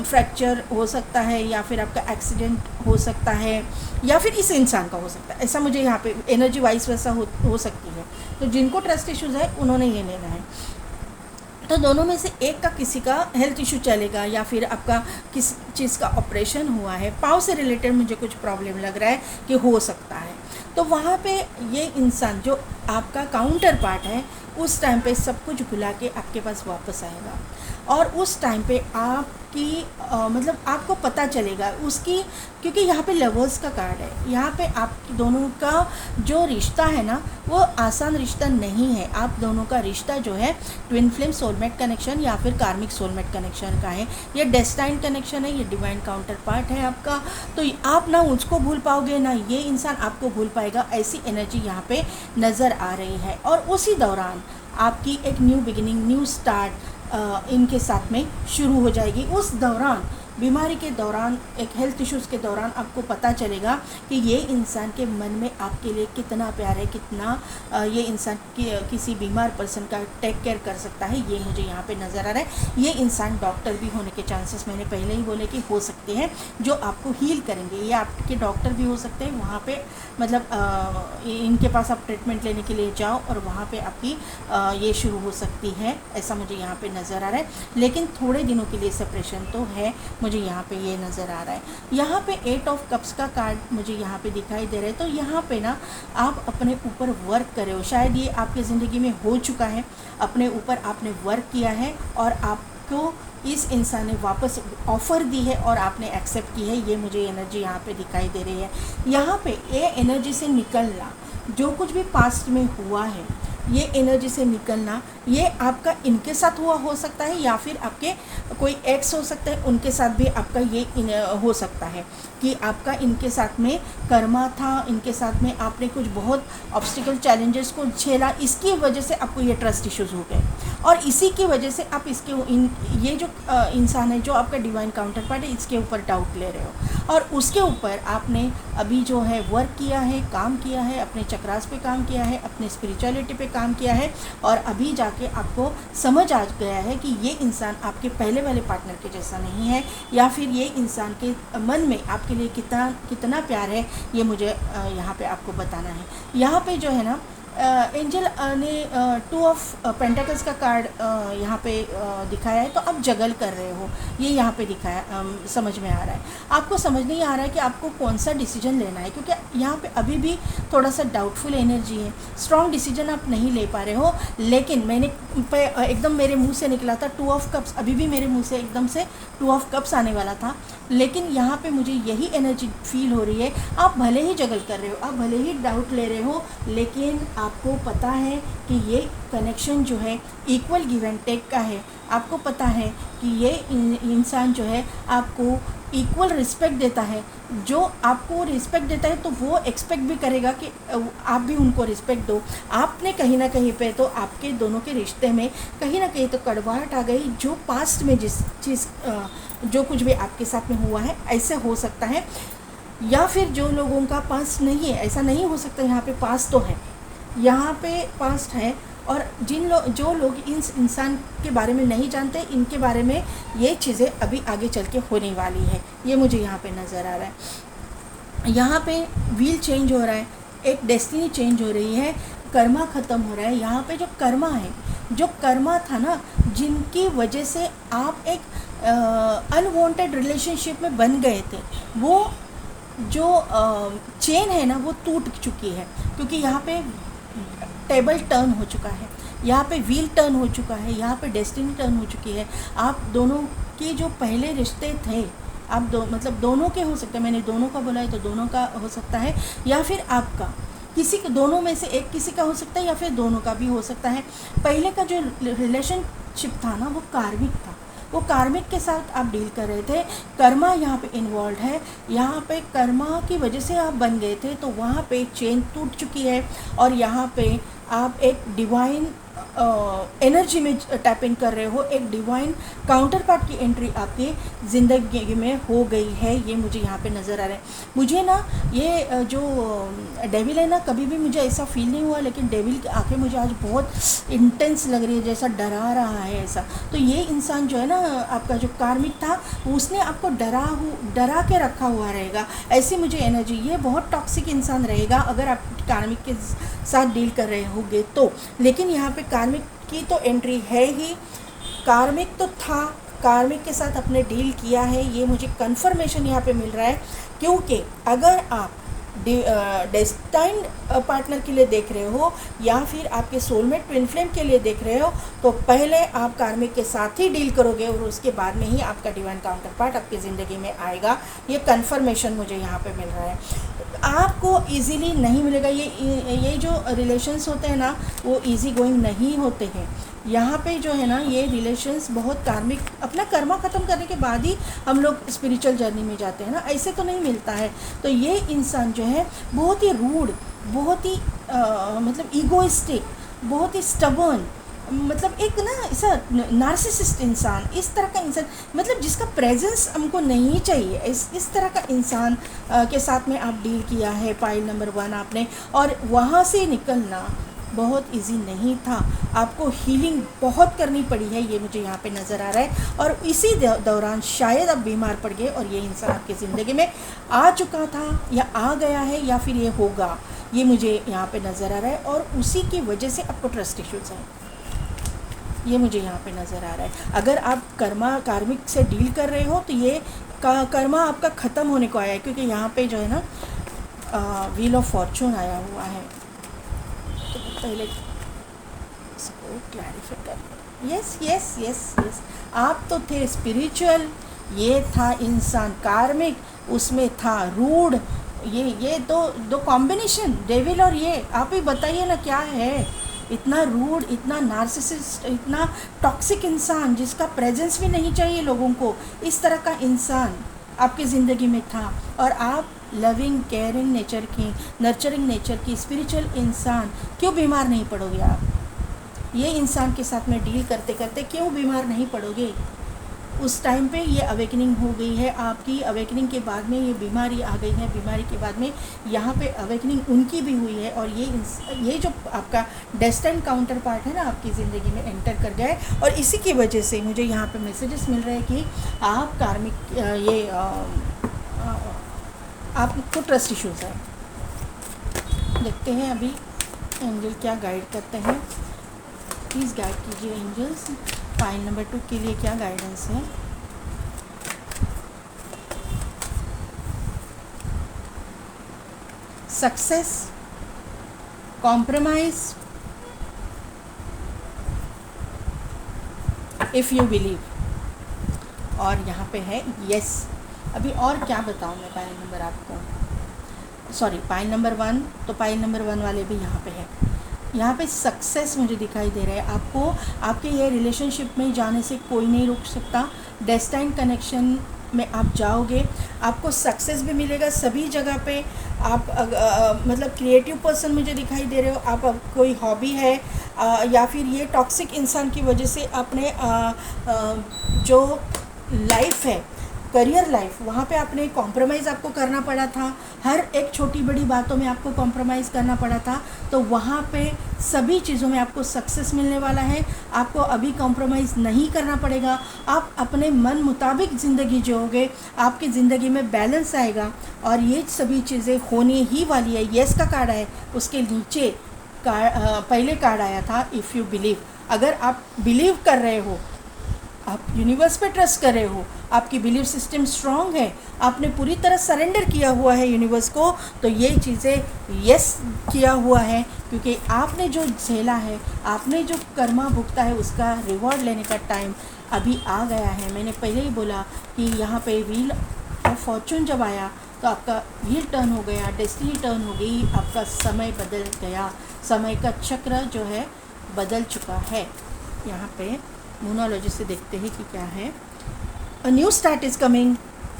[SPEAKER 1] फ्रैक्चर हो सकता है, या फिर आपका एक्सीडेंट हो सकता है, या फिर इस इंसान का हो सकता है, ऐसा मुझे यहाँ पे एनर्जी वाइज वैसा हो सकती है। तो जिनको ट्रस्ट इश्यूज़ है उन्होंने ये लेना है। तो दोनों में से एक का किसी का हेल्थ इशू चलेगा, या फिर आपका किस चीज़ का ऑपरेशन हुआ है, पाँव से रिलेटेड मुझे कुछ प्रॉब्लम लग रहा है कि हो सकता है, तो वहाँ पे ये इंसान जो आपका काउंटर पार्ट है उस टाइम पे सब कुछ भुला के आपके पास वापस आएगा, और उस टाइम पे आपकी मतलब आपको पता चलेगा उसकी, क्योंकि यहाँ पे लवर्स का कार्ड है, यहाँ पे आप दोनों का जो रिश्ता है ना वो आसान रिश्ता नहीं है। आप दोनों का रिश्ता जो है ट्विन फ्लेम सोलमेट कनेक्शन या फिर कार्मिक सोलमेट कनेक्शन का है, ये डेस्टाइन कनेक्शन है, ये डिवाइन काउंटर पार्ट है आपका। तो आप ना उसको भूल पाओगे ना ये इंसान आपको भूल पाएगा, ऐसी एनर्जी यहाँ पे नज़र आ रही है। और उसी दौरान आपकी एक न्यू बिगिनिंग, न्यू स्टार्ट इनके साथ में शुरू हो जाएगी। उस दौरान, बीमारी के दौरान, एक हेल्थ इश्यूज़ के दौरान आपको पता चलेगा कि ये इंसान के मन में आपके लिए कितना प्यार है, कितना ये इंसान किसी बीमार पर्सन का टेक केयर कर सकता है, ये मुझे यहाँ पे नज़र आ रहा है। ये इंसान डॉक्टर भी होने के चांसेस मैंने पहले ही बोले कि हो सकते हैं, जो आपको हील करेंगे। ये आपके डॉक्टर भी हो सकते हैं, वहाँ पे मतलब इनके पास आप ट्रीटमेंट लेने के लिए जाओ और वहाँ पे आपकी ये शुरू हो सकती है, ऐसा मुझे यहाँ पे नज़र आ रहा है। लेकिन थोड़े दिनों के लिए सेपरेशन तो है, मुझे यहाँ पे ये नज़र आ रहा है। यहाँ पे 8 ऑफ कप्स का कार्ड मुझे यहाँ पे दिखाई दे रहा है। तो यहाँ पे ना आप अपने ऊपर वर्क करे हो, शायद ये आपकी ज़िंदगी में हो चुका है, अपने ऊपर आपने वर्क किया है और आप आपको इस इंसान ने वापस ऑफ़र दी है और आपने एक्सेप्ट की है, ये मुझे एनर्जी यहाँ पे दिखाई दे रही है। यहाँ पे ये एनर्जी से निकलना, जो कुछ भी पास्ट में हुआ है, ये एनर्जी से निकलना, ये आपका इनके साथ हुआ हो सकता है या फिर आपके कोई एक्स हो सकता है, उनके साथ भी आपका ये हो सकता है कि आपका इनके साथ में कर्मा था, इनके साथ में आपने कुछ बहुत ऑब्स्टिकल चैलेंजेस को झेला, इसकी वजह से आपको ये ट्रस्ट इश्यूज़ हो गए और इसी की वजह से आप ये जो इंसान है, जो आपका डिवाइन काउंटर पार्ट है, इसके ऊपर डाउट ले रहे हो और उसके ऊपर आपने अभी जो है वर्क किया है, काम किया है, अपने चक्रास पे काम किया है, अपने स्पिरिचुअलिटी पे काम किया है और अभी जाके आपको समझ आ गया है कि ये इंसान आपके पहले वाले पार्टनर के जैसा नहीं है या फिर ये इंसान के मन में आपके लिए कितना प्यार है, ये मुझे यहाँ पे आपको बताना है। यहाँ पे जो है ना एंजल ने 2 ऑफ पेंटाकल्स का कार्ड यहाँ पे दिखाया है, तो आप जगल कर रहे हो, ये यहाँ पे दिखाया समझ में आ रहा है। आपको समझ नहीं आ रहा है कि आपको कौन सा डिसीजन लेना है, क्योंकि यहाँ पे अभी भी थोड़ा सा डाउटफुल एनर्जी है, स्ट्रॉन्ग डिसीजन आप नहीं ले पा रहे हो। लेकिन मैंने एकदम मेरे मुंह से निकला था 2 ऑफ कप्स, अभी भी मेरे मुंह से एकदम से 2 ऑफ कप्स आने वाला था, लेकिन यहाँ पे मुझे यही एनर्जी फील हो रही है। आप भले ही जगल कर रहे हो, आप भले ही डाउट ले रहे हो, लेकिन आपको पता है कि ये कनेक्शन जो है इक्वल गिव एंड टेक का है। आपको पता है कि ये इंसान जो है आपको इक्वल रिस्पेक्ट देता है, जो आपको रिस्पेक्ट देता है तो वो एक्सपेक्ट भी करेगा कि आप भी उनको रिस्पेक्ट दो। आपने कहीं ना कहीं पे तो आपके दोनों के रिश्ते में कहीं ना कहीं तो कड़वाहट आ गई, जो पास्ट में जिस चीज़ जो कुछ भी आपके साथ में हुआ है ऐसे हो सकता है, या फिर जो लोगों का पास्ट नहीं है ऐसा नहीं हो सकता। यहाँ पे पास्ट तो है, यहाँ पे पास्ट है और जो लोग इस इंसान के बारे में नहीं जानते, इनके बारे में ये चीज़ें अभी आगे चल के होने वाली है, ये मुझे यहाँ पे नज़र आ रहा है। यहाँ पे व्हील चेंज हो रहा है, एक डेस्टिनी चेंज हो रही है, कर्मा ख़त्म हो रहा है। यहाँ पे जो कर्मा है, जो कर्मा था ना, जिनकी वजह से आप एक अनवांटेड रिलेशनशिप में बन गए थे, वो जो चेन है ना वो टूट चुकी है, क्योंकि यहाँ पे टेबल टर्न हो चुका है, यहाँ पे व्हील टर्न हो चुका है, यहाँ पे डेस्टिनी टर्न हो चुकी है। आप दोनों के जो पहले रिश्ते थे, आप मतलब दोनों के हो सकते हैं, मैंने दोनों का बोला है तो दोनों का हो सकता है, या फिर आपका किसी के दोनों में से एक किसी का हो सकता है, या फिर दोनों का भी हो सकता है। पहले का जो रिलेशनशिप था ना वो कार्मिक था, वो कार्मिक के साथ आप डील कर रहे थे। कर्मा यहाँ पे इन्वॉल्व है, यहाँ पे कर्मा की वजह से आप बन गए थे, तो वहाँ पे चेन टूट चुकी है और यहाँ पे आप एक डिवाइन एनर्जी में टैप इन कर रहे हो, एक डिवाइन काउंटर पार्ट की एंट्री आपकी ज़िंदगी में हो गई है, ये मुझे यहाँ पे नज़र आ रहा है। मुझे ना ये जो डेविल है ना, कभी भी मुझे ऐसा फील नहीं हुआ, लेकिन डेविल की आंखें मुझे आज बहुत इंटेंस लग रही है, जैसा डरा रहा है ऐसा। तो ये इंसान जो है ना, आपका जो कार्मिक था, उसने आपको डरा के रखा हुआ रहेगा, ऐसी मुझे एनर्जी। ये बहुत टॉक्सिक इंसान रहेगा अगर आप कार्मिक के साथ डील कर रहे होगे तो। लेकिन यहाँ पे कार्मिक की तो एंट्री है ही, कार्मिक तो था, कार्मिक के साथ अपने डील किया है, ये मुझे कंफर्मेशन यहाँ पे मिल रहा है। क्योंकि अगर आप डेस्टाइन्ड पार्टनर के लिए देख रहे हो या फिर आपके सोलमेट ट्विन फ्लेम के लिए देख रहे हो, तो पहले आप कार्मिक के साथ ही डील करोगे और उसके बाद में ही आपका डिवाइन काउंटर पार्ट आपकी ज़िंदगी में आएगा। ये कंफर्मेशन मुझे यहाँ पे मिल रहा है। आपको इजीली नहीं मिलेगा, ये जो रिलेशंस होते हैं ना, वो इजी गोइंग नहीं होते हैं। यहाँ पे जो है ना, ये रिलेशंस बहुत कार्मिक, अपना कर्मा ख़त्म करने के बाद ही हम लोग स्पिरिचुअल जर्नी में जाते हैं ना, ऐसे तो नहीं मिलता है। तो ये इंसान जो है बहुत ही रूड, बहुत ही मतलब ईगोइस्टिक, बहुत ही स्टबर्न, मतलब एक ना ऐसा नार्सिसिस्ट इंसान, इस तरह का इंसान, मतलब जिसका प्रेजेंस हमको नहीं चाहिए, इस तरह का इंसान के साथ में आप डील किया है, पाइल नंबर 1 आपने, और वहाँ से निकलना बहुत इजी नहीं था। आपको हीलिंग बहुत करनी पड़ी है, ये मुझे यहाँ पे नज़र आ रहा है। और इसी दौरान शायद आप बीमार पड़ गए और ये इंसान आपकी ज़िंदगी में आ चुका था या आ गया है या फिर ये होगा, ये मुझे यहाँ पे नज़र आ रहा है। और उसी की वजह से आपको ट्रस्ट इश्यूज़ हैं, ये मुझे यहाँ पे नज़र आ रहा है। अगर आप कार्मिक से डील कर रहे हो तो ये कर्मा आपका ख़त्म होने को आया है, क्योंकि यहाँ पे जो है ना व्हील ऑफ फॉर्चून आया हुआ है। तो पहले इसको क्लैरिफाई कर यस यस यस यस, आप तो थे स्पिरिचुअल, ये था इंसान कार्मिक, उसमें था रूड। ये दो कॉम्बिनेशन, डेविल और ये, आप ही बताइए ना क्या है। इतना रूड, इतना नार्सिसिस्ट, इतना टॉक्सिक इंसान जिसका प्रेजेंस भी नहीं चाहिए लोगों को, इस तरह का इंसान आपकी ज़िंदगी में था। और आप लविंग केयरिंग नेचर की, नर्चरिंग नेचर की स्पिरिचुअल इंसान, क्यों बीमार नहीं पड़ोगे आप? ये इंसान के साथ में डील करते करते क्यों बीमार नहीं पड़ोगे? उस टाइम पे ये अवेकनिंग हो गई है आपकी, अवेकनिंग के बाद में ये बीमारी आ गई है, बीमारी के बाद में यहाँ पे अवेकनिंग उनकी भी हुई है। और ये जो आपका डेस्टिन्ड काउंटर पार्ट है ना आपकी ज़िंदगी में एंटर कर गया है। और इसी की वजह से मुझे यहाँ पे मैसेजेस मिल रहे हैं कि आप कार्मिक आपको ट्रस्ट इश्यूज़ है। देखते हैं अभी एंजल क्या गाइड करते हैं। प्लीज़ गाइड कीजिए एंजल्स, फाइल नंबर 2 के लिए क्या गाइडेंस है। Success, compromise, if you believe, और यहाँ पे है यस। अभी और क्या बताऊँ मैं पाइल नंबर आपको, सॉरी पाइल नंबर 1, तो पाइल नंबर 1 वाले भी यहाँ पे है। यहाँ पे सक्सेस मुझे दिखाई दे रहा है आपको। आपके ये रिलेशनशिप में जाने से कोई नहीं रोक सकता। डेस्टाइन कनेक्शन में आप जाओगे, आपको सक्सेस भी मिलेगा सभी जगह पे। आप मतलब क्रिएटिव पर्सन मुझे दिखाई दे रहे हो आप। कोई हॉबी है या फिर ये टॉक्सिक इंसान की वजह से आपने जो लाइफ है, करियर लाइफ, वहाँ पे आपने कॉम्प्रोमाइज़ आपको करना पड़ा था। हर एक छोटी बड़ी बातों में आपको कॉम्प्रोमाइज़ करना पड़ा था। तो वहाँ पे सभी चीज़ों में आपको सक्सेस मिलने वाला है। आपको अभी कॉम्प्रोमाइज़ नहीं करना पड़ेगा। आप अपने मन मुताबिक ज़िंदगी जियोगे, आपकी ज़िंदगी में बैलेंस आएगा। और ये सभी चीज़ें होने ही वाली है। येस का कार्ड है, उसके नीचे पहले कार्ड आया था इफ़ यू बिलीव। अगर आप बिलीव कर रहे हो, आप यूनिवर्स पे ट्रस्ट कर रहे हो, आपकी बिलीव सिस्टम स्ट्रांग है, आपने पूरी तरह सरेंडर किया हुआ है यूनिवर्स को, तो ये चीज़ें यस किया हुआ है। क्योंकि आपने जो झेला है, आपने जो कर्मा भुगता है, उसका रिवॉर्ड लेने का टाइम अभी आ गया है। मैंने पहले ही बोला कि यहाँ पे व्हील ऑफ फॉर्चून जब आया तो आपका व्हील टर्न हो गया, डेस्टिनी टर्न हो गई, आपका समय बदल गया, समय का चक्र जो है बदल चुका है। यहाँ पे मोनोलॉजी से देखते हैं कि क्या है। अ न्यू स्टार्ट इज़ कमिंग।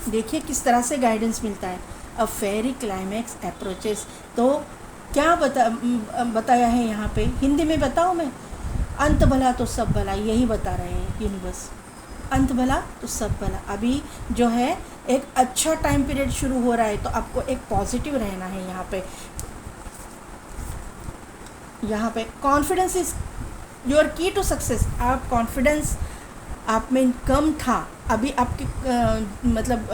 [SPEAKER 1] देखिए किस तरह से गाइडेंस मिलता है। अ फेरी क्लाइमैक्स अप्रोचेस। तो क्या बताया है यहाँ पे, हिंदी में बताऊँ मैं? अंत भला तो सब भला, यही बता रहे हैं यूनिवर्स। अंत भला तो सब भला। अभी जो है एक अच्छा टाइम पीरियड शुरू हो रहा है, तो आपको एक पॉजिटिव रहना है। यहाँ पे कॉन्फिडेंस इज योर की टू सक्सेस। आप कॉन्फिडेंस आप में कम था, अभी आपके मतलब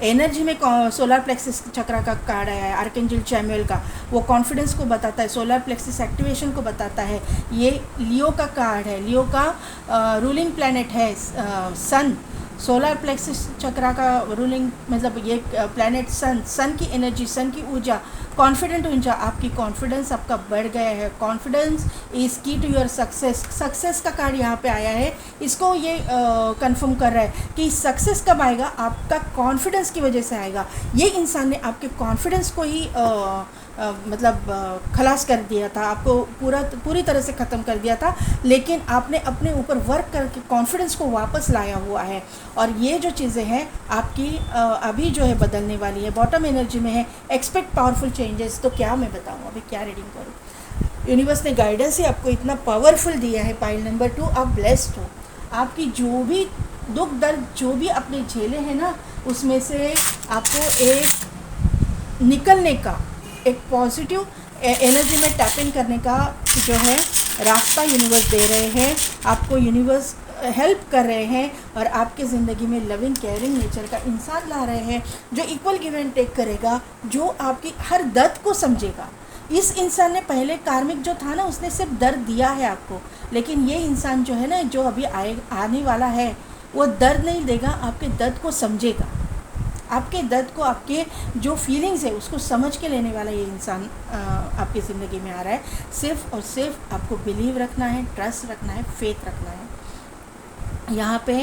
[SPEAKER 1] एनर्जी में सोलर प्लेक्सिस चक्र का कार्ड आया है, आर्कएंजल चैमुएल का। वो कॉन्फिडेंस को बताता है, सोलर प्लेक्सिस एक्टिवेशन को बताता है। ये लियो का कार्ड है, लियो का रूलिंग प्लैनेट है सन। सोलर प्लेक्सिस चक्र का रूलिंग मतलब ये प्लैनेट सन की एनर्जी, सन की ऊर्जा, कॉन्फिडेंट ऊर्जा। आपकी कॉन्फिडेंस आपका बढ़ गया है। कॉन्फिडेंस इज़ की टू योर सक्सेस। सक्सेस का कार्ड यहाँ पे आया है, इसको ये कंफर्म कर रहा है कि सक्सेस कब आएगा, आपका कॉन्फिडेंस की वजह से आएगा। ये इंसान ने आपके कॉन्फिडेंस को ही खलास कर दिया था, आपको पूरी तरह से ख़त्म कर दिया था। लेकिन आपने अपने ऊपर वर्क करके कॉन्फिडेंस को वापस लाया हुआ है। और ये जो चीज़ें हैं आपकी अभी जो है बदलने वाली है। बॉटम एनर्जी में है, एक्सपेक्ट पावरफुल चेंजेस। तो क्या मैं बताऊँ अभी, क्या रीडिंग करूँ? यूनिवर्स ने गाइडेंस ही आपको इतना पावरफुल दिया है। पाइल नंबर 2, आप ब्लेस्ड हो। आपकी जो भी दुख दर्द जो भी आपने झेले हैं ना, उसमें से आपको एक निकलने का, एक पॉजिटिव एनर्जी में टैप इन करने का जो है रास्ता यूनिवर्स दे रहे हैं। आपको यूनिवर्स हेल्प कर रहे हैं और आपके ज़िंदगी में लविंग केयरिंग नेचर का इंसान ला रहे हैं, जो इक्वल गिव एंड टेक करेगा, जो आपकी हर दर्द को समझेगा। इस इंसान ने पहले कार्मिक जो था ना, उसने सिर्फ दर्द दिया है आपको, लेकिन ये इंसान जो है ना, जो अभी आने वाला है, वो दर्द नहीं देगा, आपके दर्द को समझेगा। आपके दर्द को, आपके जो फीलिंग्स है उसको समझ के लेने वाला ये इंसान आपकी ज़िंदगी में आ रहा है। सिर्फ़ और सिर्फ आपको बिलीव रखना है, ट्रस्ट रखना है, फेथ रखना है। यहाँ पे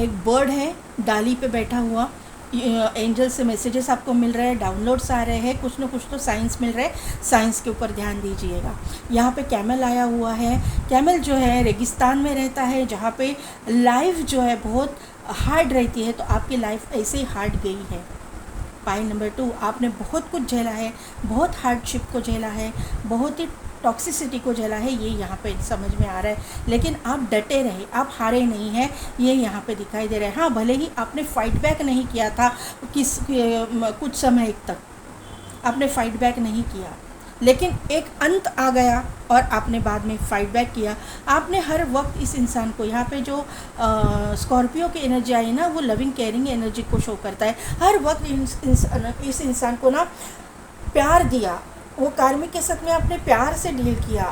[SPEAKER 1] एक बर्ड है डाली पे बैठा हुआ, एंजल से मैसेजेस आपको मिल रहे हैं, डाउनलोड्स आ रहे हैं, कुछ ना कुछ तो साइंस मिल रहा है, साइंस के ऊपर ध्यान दीजिएगा। यहाँ पे कैमल आया हुआ है। कैमल जो है रेगिस्तान में रहता है, जहाँ पे लाइफ जो है बहुत हार्ड रहती है, तो आपकी लाइफ ऐसे ही हार्ड गई है। पाइल नंबर 2, आपने बहुत कुछ झेला है, बहुत हार्डशिप को झेला है, बहुत ही टॉक्सिसिटी को झेला है, ये यहाँ पे समझ में आ रहा है। लेकिन आप डटे रहे, आप हारे नहीं हैं, ये यहाँ पे दिखाई दे रहा है। हाँ, भले ही आपने फाइट बैक नहीं किया था कुछ समय तक आपने फाइट बैक नहीं किया, लेकिन एक अंत आ गया और आपने बाद में फाइट बैक किया। आपने हर वक्त इस इंसान को, यहाँ पे जो स्कॉर्पियो की एनर्जी आई ना, वो लविंग केयरिंग एनर्जी को शो करता है। हर वक्त इस इंसान को ना प्यार दिया, वो कार्मिक के साथ में आपने प्यार से डील किया,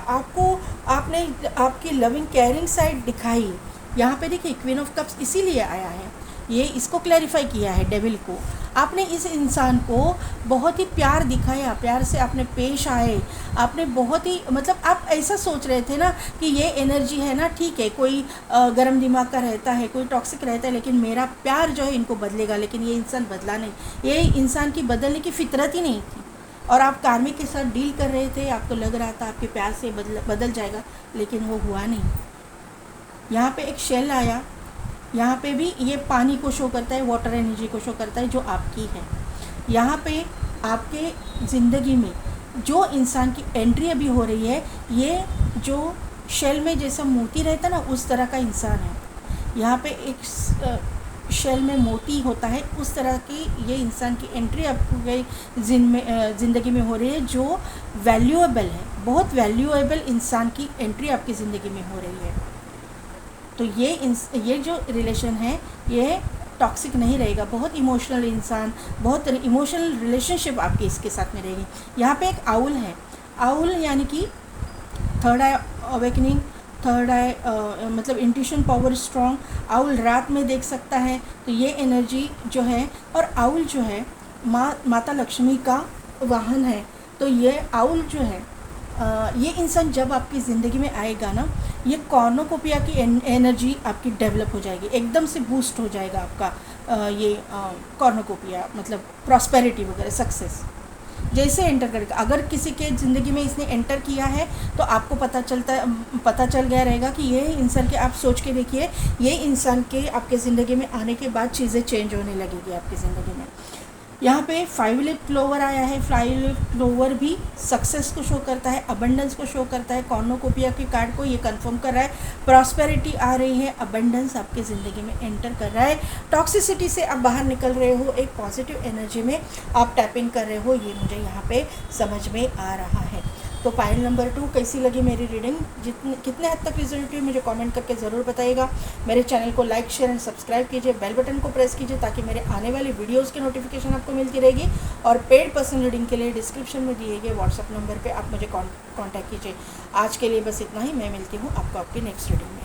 [SPEAKER 1] आपने आपकी लविंग केयरिंग साइड दिखाई। यहाँ पे देखिए क्वीन ऑफ कप्स इसीलिए आया है, ये इसको क्लैरिफाई किया है डेविल को। आपने इस इंसान को बहुत ही प्यार दिखाया, प्यार से आपने पेश आए, आपने बहुत ही मतलब आप ऐसा सोच रहे थे ना कि ये एनर्जी है ना, ठीक है, कोई गर्म दिमाग का रहता है, कोई टॉक्सिक रहता है, लेकिन मेरा प्यार जो है इनको बदलेगा। लेकिन ये इंसान बदला नहीं, ये इंसान की बदलने की फितरत ही नहीं थी। और आप कार्मिक के साथ डील कर रहे थे, आपको लग रहा था आपके प्यार से बदल जाएगा, लेकिन वो हुआ नहीं। यहाँ पे एक शेल आया, यहाँ पे भी ये पानी को शो करता है, वाटर एनर्जी को शो करता है जो आपकी है। यहाँ पे आपके ज़िंदगी में जो इंसान की एंट्री अभी हो रही है, ये जो शेल में जैसा मोती रहता है ना, उस तरह का इंसान है। यहाँ पे एक शेल में मोती होता है, उस तरह की ये इंसान की एंट्री आपके ज़िंदगी में हो रही है, जो वैल्यूएबल है, बहुत वैल्यूएबल इंसान की एंट्री आपकी ज़िंदगी में हो रही है। तो ये जो रिलेशन है ये टॉक्सिक नहीं रहेगा, बहुत इमोशनल इंसान, बहुत इमोशनल रिलेशनशिप आपकी इसके साथ में रहेगी। यहाँ पे एक आउल है, आउल यानी कि थर्ड आई अवेकनिंग, थर्ड आई मतलब इंट्यूशन पावर स्ट्रॉन्ग। आउल रात में देख सकता है, तो ये एनर्जी जो है, और आउल जो है माता लक्ष्मी का वाहन है। तो ये आउल जो है, ये इंसान जब आपकी ज़िंदगी में आएगा ना, ये कॉर्नोकोपिया की एनर्जी आपकी डेवलप हो जाएगी, एकदम से बूस्ट हो जाएगा आपका ये कॉर्नोकोपिया, मतलब प्रॉस्पेरिटी वगैरह, सक्सेस जैसे एंटर करेगा। अगर किसी के ज़िंदगी में इसने एंटर किया है तो आपको पता चल गया रहेगा कि ये इंसान के, आप सोच के देखिए, ये इंसान के आपके ज़िंदगी में आने के बाद चीज़ें चेंज होने लगेगी आपकी ज़िंदगी में। यहाँ पे 5 लीफ क्लोवर आया है। 5 लीफ क्लोवर भी सक्सेस को शो करता है, अबंडेंस को शो करता है। कॉर्नोकोपिया के कार्ड को ये कंफर्म कर रहा है, प्रॉस्पेरिटी आ रही है, अबंडेंस आपकी ज़िंदगी में एंटर कर रहा है। टॉक्सिसिटी से आप बाहर निकल रहे हो, एक पॉजिटिव एनर्जी में आप टैप इन कर रहे हो, ये मुझे यहाँ पे समझ में आ रहा है। तो पाइल नंबर 2 कैसी लगी मेरी रीडिंग, कितने हद तक रिजल्ट हुई मुझे कमेंट करके ज़रूर बताइएगा। मेरे चैनल को लाइक, शेयर एंड सब्सक्राइब कीजिए, बेल बटन को प्रेस कीजिए ताकि मेरे आने वाली वीडियोस की नोटिफिकेशन आपको मिलती रहेगी। और पेड पर्सनल रीडिंग के लिए डिस्क्रिप्शन में दिए गए व्हाट्सअप नंबर पर आप मुझे कॉन्टैक्ट कीजिए। आज के लिए बस इतना ही, मैं मिलती हूँ आपको आपकी नेक्स्ट रीडिंग में।